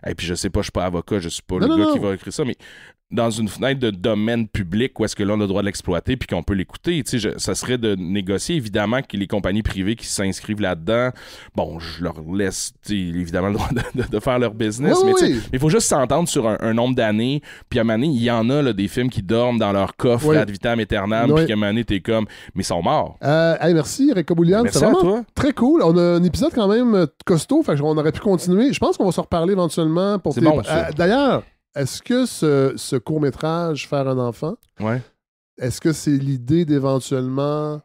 Et puis je sais pas, je suis pas avocat, je suis pas le gars qui va écrire ça, mais dans une fenêtre de domaine public où est-ce que là, on a le droit de l'exploiter puis qu'on peut l'écouter. Tu sais, ça serait de négocier, évidemment, que les compagnies privées qui s'inscrivent là-dedans, bon, je leur laisse, évidemment, le droit de faire leur business, mais il faut juste s'entendre sur un nombre d'années, puis à un moment donné, il y en a là, des films qui dorment dans leur coffre ad vitam aeternam, puis qu'à un moment donné, t'es comme, mais ils sont morts. Hey, merci, Eric Kaboulian. Merci à toi. Très cool. On a un épisode quand même costaud, fait qu'on aurait pu continuer. Je pense qu'on va se reparler éventuellement. C'est bon, ça. D'ailleurs, est-ce que ce court-métrage, Faire un enfant, est-ce que c'est l'idée d'éventuellement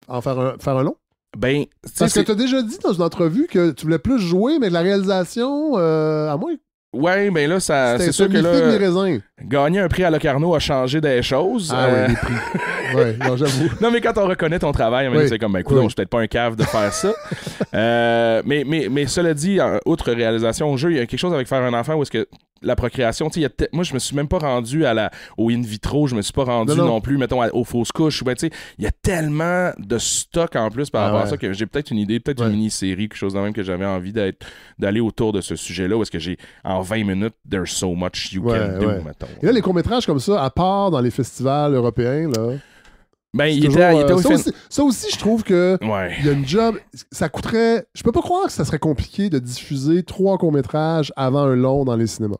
en faire un long? Ben, parce que tu as déjà dit dans une entrevue que tu voulais plus jouer, mais de la réalisation, à moins. Ouais, ben là, c'est sûr que là, gagner un prix à Locarno a changé des choses. Ah oui, les prix. Ouais, non, j'avoue. Non, mais quand on reconnaît ton travail, c'est comme, ben écoute, je suis peut-être pas un cave de faire ça. Mais cela dit, outre réalisation au jeu, il y a quelque chose avec Faire un enfant où est-ce que la procréation, tu sais, moi, je me suis même pas rendu au in vitro, je me suis pas rendu non plus, mettons, aux fausses couches. Ben, tu sais, il y a tellement de stock en plus par rapport à ça que j'ai peut-être une idée, peut-être une mini-série, quelque chose de même que j'avais envie d'aller autour de ce sujet-là, où est-ce que j'ai, en 20 minutes, there's so much you can do, mettons. Et là, les courts-métrages comme ça, à part dans les festivals européens, là... Ben, il était au ça aussi, je trouve que il y a une job. Ça coûterait. Je peux pas croire que ça serait compliqué de diffuser 3 courts-métrages avant un long dans les cinémas.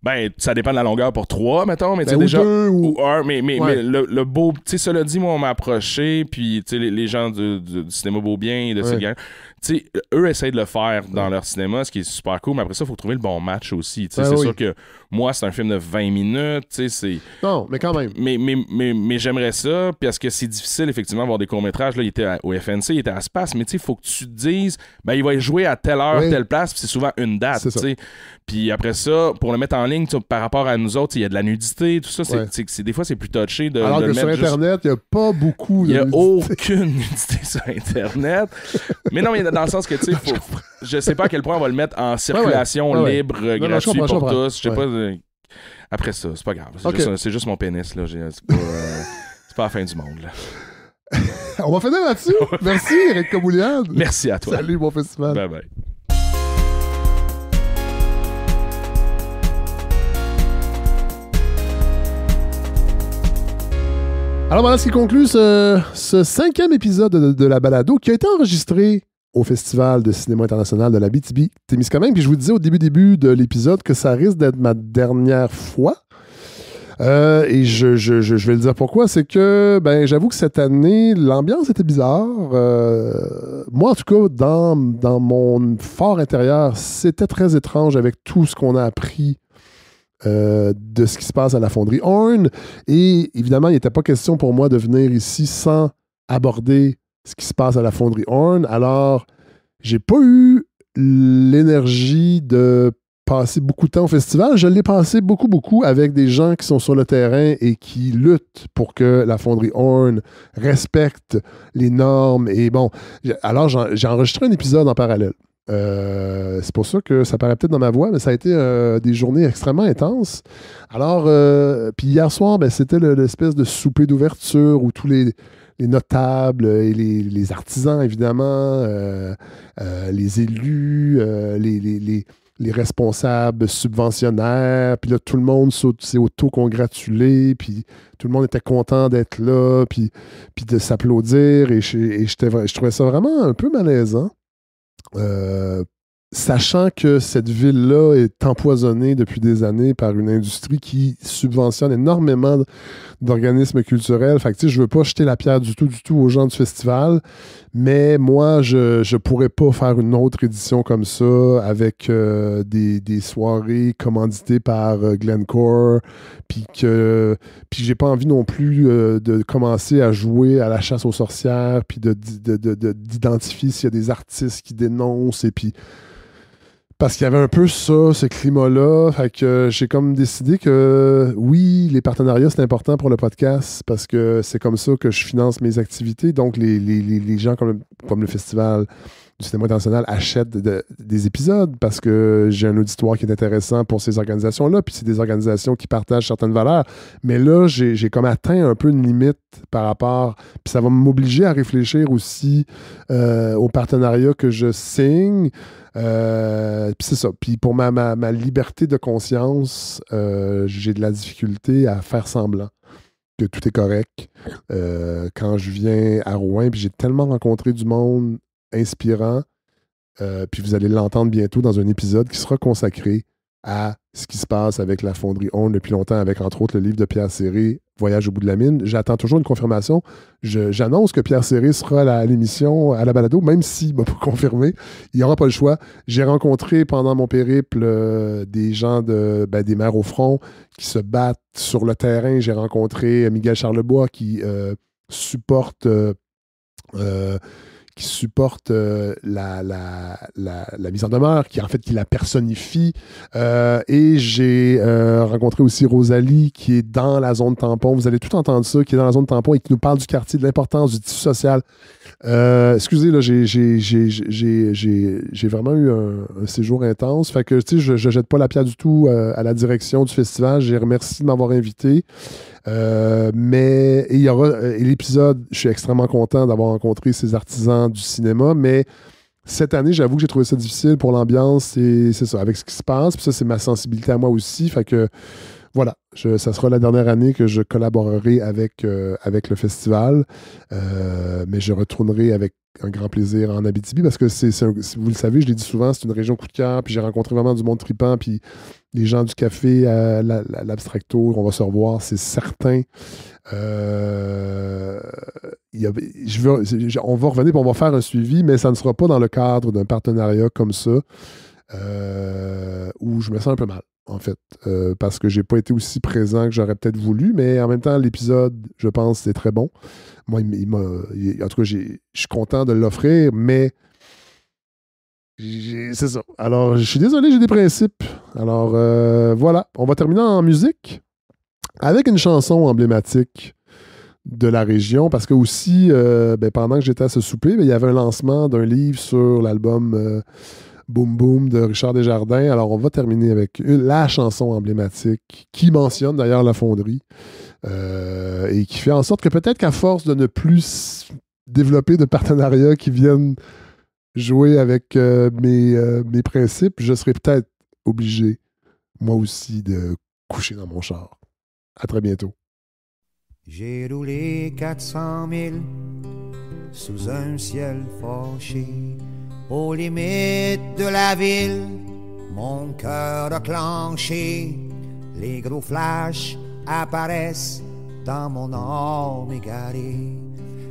Ben, ça dépend de la longueur pour 3, mettons, mais tu sais, ou déjà. 2, ou 1, mais le beau. Tu sais, cela dit, moi, on m'a approché, puis, tu sais, les gens du cinéma Beaubien et de ces gars, tu sais, eux essayent de le faire dans leur cinéma, ce qui est super cool, mais après ça, il faut trouver le bon match aussi. Tu sais, c'est sûr que moi, c'est un film de 20 minutes, tu sais, c'est. Non, mais quand même. Mais j'aimerais ça, parce que c'est difficile, effectivement, d'avoir des courts-métrages. Là, il était au FNC, il était à Space, mais tu sais, il faut que tu te dises, ben, il va jouer à telle heure, telle place, puis c'est souvent une date, tu sais. Puis après ça, pour le mettre en ligne, par rapport à nous autres, il y a de la nudité, tout ça. Des fois, c'est plus touché de. Alors de que sur Internet, il n'y a pas beaucoup de nudité. Il n'y a aucune nudité sur Internet. Mais non, mais dans le sens que, tu sais, je sais pas à quel point on va le mettre en circulation libre, gratuit pour tous. Je sais pas. Après ça, c'est pas grave. C'est juste mon pénis, là. C'est pas la fin du monde, là. On va finir là-dessus. Merci, Eric Kaboulian. Merci à toi. Salut, bon festival. Bye bye. Alors voilà ce qui conclut ce 5e épisode de la balado qui a été enregistré au Festival de cinéma international de l'Abitibi-Témiscamingue. Puis je vous disais au début de l'épisode que ça risque d'être ma dernière fois. Et je vais le dire pourquoi. C'est que, ben, j'avoue que cette année, l'ambiance était bizarre. Moi, en tout cas, dans mon fort intérieur, c'était très étrange avec tout ce qu'on a appris de ce qui se passe à la Fonderie Horn. Et évidemment, il n'était pas question pour moi de venir ici sans aborder ce qui se passe à la Fonderie Horn. Alors, j'ai pas eu l'énergie de passer beaucoup de temps au festival. Je l'ai passé beaucoup avec des gens qui sont sur le terrain et qui luttent pour que la Fonderie Horn respecte les normes. Et bon, alors j'ai enregistré un épisode en parallèle. C'est pour ça que ça paraît peut-être dans ma voix, mais ça a été des journées extrêmement intenses. Alors, puis hier soir, ben, c'était l'espèce de souper d'ouverture où tous les notables et les artisans, évidemment, les élus, les responsables subventionnaires, puis là, tout le monde s'est auto-congratulé, puis tout le monde était content d'être là, puis de s'applaudir, et je trouvais ça vraiment un peu malaisant. Sachant que cette ville-là est empoisonnée depuis des années par une industrie qui subventionne énormément d'organismes culturels. Fait que, je veux pas jeter la pierre du tout aux gens du festival, mais moi, je pourrais pas faire une autre édition comme ça avec des soirées commanditées par Glencore, puis j'ai pas envie non plus de commencer à jouer à la chasse aux sorcières, puis d'identifier s'il y a des artistes qui dénoncent, et puis parce qu'il y avait un peu ça, ce climat-là. Fait que j'ai comme décidé que oui, les partenariats, c'est important pour le podcast parce que c'est comme ça que je finance mes activités. Donc, les gens comme le festival du cinéma international achètent des épisodes parce que j'ai un auditoire qui est intéressant pour ces organisations-là, puis c'est des organisations qui partagent certaines valeurs. Mais là, j'ai comme atteint un peu une limite par rapport... Puis ça va m'obliger à réfléchir aussi aux partenariats que je signe. Puis c'est ça. Puis pour ma liberté de conscience, j'ai de la difficulté à faire semblant que tout est correct. Quand je viens à Rouen, puis j'ai tellement rencontré du monde inspirant, puis vous allez l'entendre bientôt dans un épisode qui sera consacré à ce qui se passe avec la fonderie Horn depuis longtemps, avec entre autres le livre de Pierre Serré, Voyage au bout de la mine. J'attends toujours une confirmation. J'annonce que Pierre Serré sera à l'émission, à la balado, même s'il ne m'a pas confirmé. Il n'y aura pas le choix. J'ai rencontré pendant mon périple des gens des maires au front qui se battent sur le terrain. J'ai rencontré Miguel Charlebois qui supporte la mise en demeure, qui la personnifie. Et j'ai rencontré aussi Rosalie, qui est dans la zone tampon. Vous allez tout entendre ça, qui est dans la zone tampon et qui nous parle du quartier, de l'importance du tissu social. Excusez, là, j'ai vraiment eu un séjour intense. Fait que, tu sais, je jette pas la pierre du tout à la direction du festival. Je les remercie de m'avoir invité. Mais il y aura l'épisode, je suis extrêmement content d'avoir rencontré ces artisans du cinéma, mais cette année, j'avoue que j'ai trouvé ça difficile pour l'ambiance et c'est ça, avec ce qui se passe, puis ça, c'est ma sensibilité à moi aussi, fait que voilà, ça sera la dernière année que je collaborerai avec le festival, mais je retournerai avec un grand plaisir en Abitibi parce que vous le savez, je l'ai dit souvent, c'est une région coup de cœur, puis j'ai rencontré vraiment du monde tripant, puis les gens du café, l'Abstracto, on va se revoir, c'est certain. On va revenir, puis on va faire un suivi, mais ça ne sera pas dans le cadre d'un partenariat comme ça, où je me sens un peu mal, en fait, parce que j'ai pas été aussi présent que j'aurais peut-être voulu, mais en même temps, l'épisode, je pense, c'est très bon. Moi, en tout cas, je suis content de l'offrir, mais c'est ça. Alors, je suis désolé, j'ai des principes. Alors, voilà. On va terminer en musique avec une chanson emblématique de la région, parce que aussi, pendant que j'étais à ce souper, il y avait un lancement d'un livre sur l'album Boom Boom de Richard Desjardins. Alors, on va terminer avec la chanson emblématique qui mentionne d'ailleurs la fonderie et qui fait en sorte que peut-être qu'à force de ne plus développer de partenariats qui viennent jouer avec mes principes, je serais peut-être obligé, moi aussi, de coucher dans mon char. À très bientôt. J'ai roulé 400 000 sous un ciel fâché, aux limites de la ville, mon cœur a clenché. Les gros flashs apparaissent dans mon âme égarée.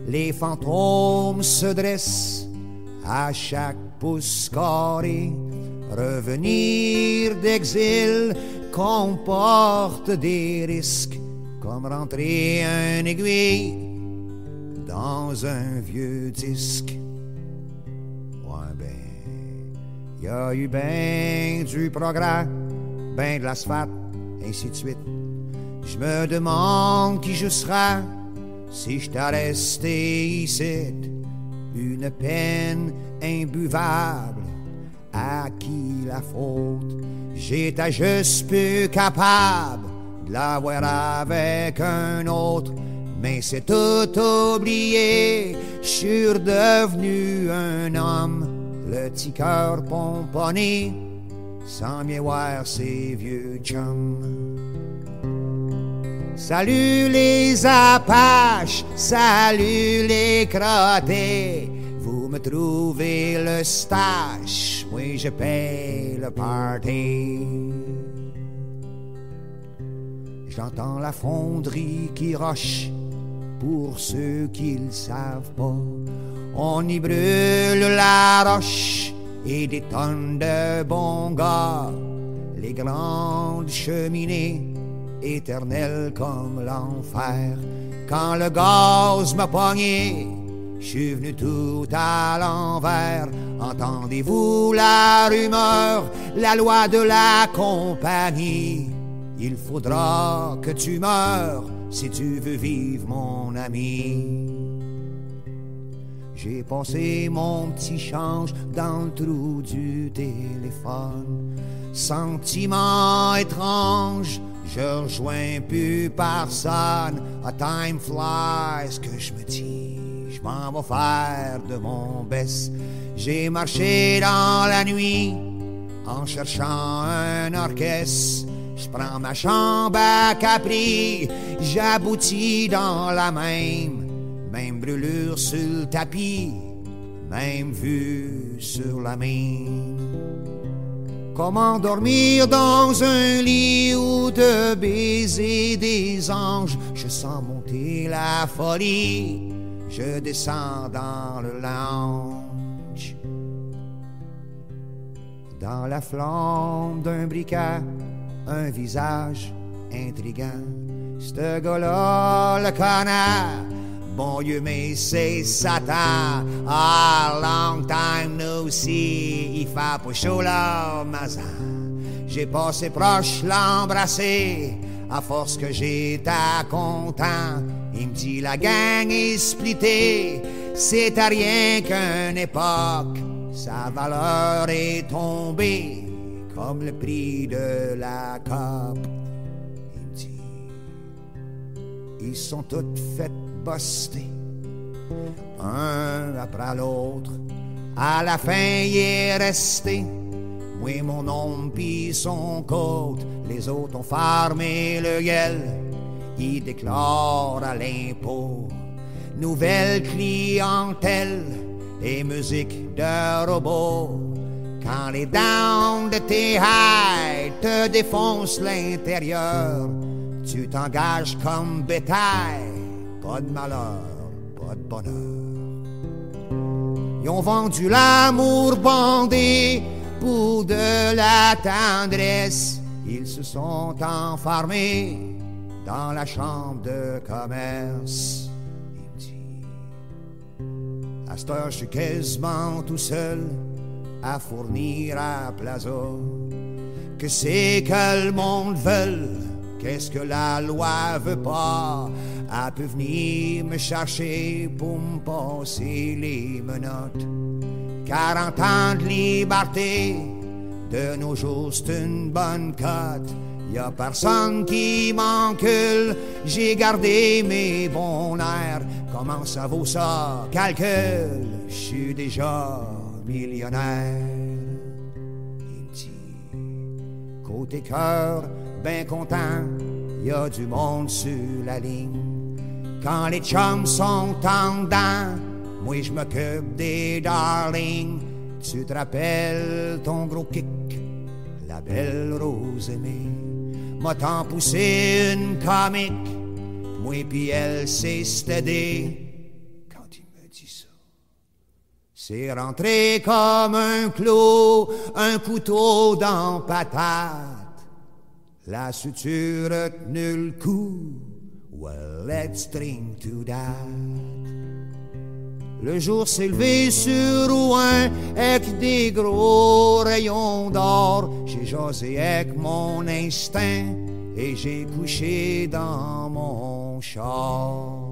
Les fantômes se dressent à chaque pouce carré. Revenir d'exil comporte des risques, comme rentrer un aiguille dans un vieux disque. Ouais, ben, y a eu ben du progrès, ben de l'asphalte, ainsi de suite. Je me demande qui je serais si je t'ai resté ici. Une peine imbuvable, à qui la faute? J'étais juste plus capable de l'avoir avec un autre, mais c'est tout oublié. Je suis redevenu un homme, le petit cœur pomponné, sans mieux voir ses vieux chums. Salut les Apaches, salut les crottés, vous me trouvez le stash, oui je paye le party. J'entends la fonderie qui roche, pour ceux qui le savent pas. On y brûle la roche et des tonnes de bons gars. Les grandes cheminées, éternelles comme l'enfer. Quand le gaz m'a pogné, je suis venu tout à l'envers. Entendez-vous la rumeur, la loi de la compagnie? Il faudra que tu meures si tu veux vivre, mon ami. J'ai passé mon petit change dans le trou du téléphone. Sentiment étrange, je rejoins plus personne. A time flies, que je me dis, je m'en vais faire de mon best. J'ai marché dans la nuit en cherchant un orchestre. Je prends ma chambre à Capri, j'aboutis dans la même brûlure sur le tapis, même vue sur la mine. Comment dormir dans un lit où de baiser des anges? Je sens monter la folie, je descends dans le lounge. Dans la flamme d'un briquet, un visage intriguant. Ce gars-là le connaît. Bon Dieu, mais c'est Satan. Ah, long time no see. Il fait pas chaud là, mazan. J'ai passé proche l'embrasser. À force que j'étais content. Il me dit la gang est splittée. C'est à rien qu'une époque. Sa valeur est tombée comme le prix de la coupe. Il me dit, ils sont toutes faites busté, un après l'autre. À la fin, il est resté, moi, mon homme, pis son côte. Les autres ont fermé le gueule, ils déclarent à l'impôt. Nouvelle clientèle et musique de robot. Quand les dents de tes highs te défoncent l'intérieur, tu t'engages comme bétail. Pas de malheur, pas de bonheur. Ils ont vendu l'amour bandé pour de la tendresse. Ils se sont enfermés dans la chambre de commerce. Il me dit, à cette heure, je suis quasiment tout seul à fournir à Plaza. Que c'est que le monde veut? Qu'est-ce que la loi veut pas? Elle peut venir me chercher pour me passer les menottes. 40 ans de liberté, de nos jours c'est une bonne cote. Y'a personne qui m'encule, j'ai gardé mes bons airs. Comment ça vaut ça? Calcul, je suis déjà millionnaire. Il me dit, côté cœur, ben content, y'a du monde sur la ligne. Quand les chums sont en dedans, moi je m'occupe des darlings. Tu te rappelles ton gros kick, la belle Rose aimée. M'a tant poussé une comique, moi pis elle s'est stédée. Quand il me dit ça, c'est rentré comme un clou, un couteau dans patate. La suture a tenu le coup. Well, let's drink to that. Le jour s'est levé sur Rouen avec des gros rayons d'or. J'ai jasé avec mon instinct et j'ai couché dans mon char.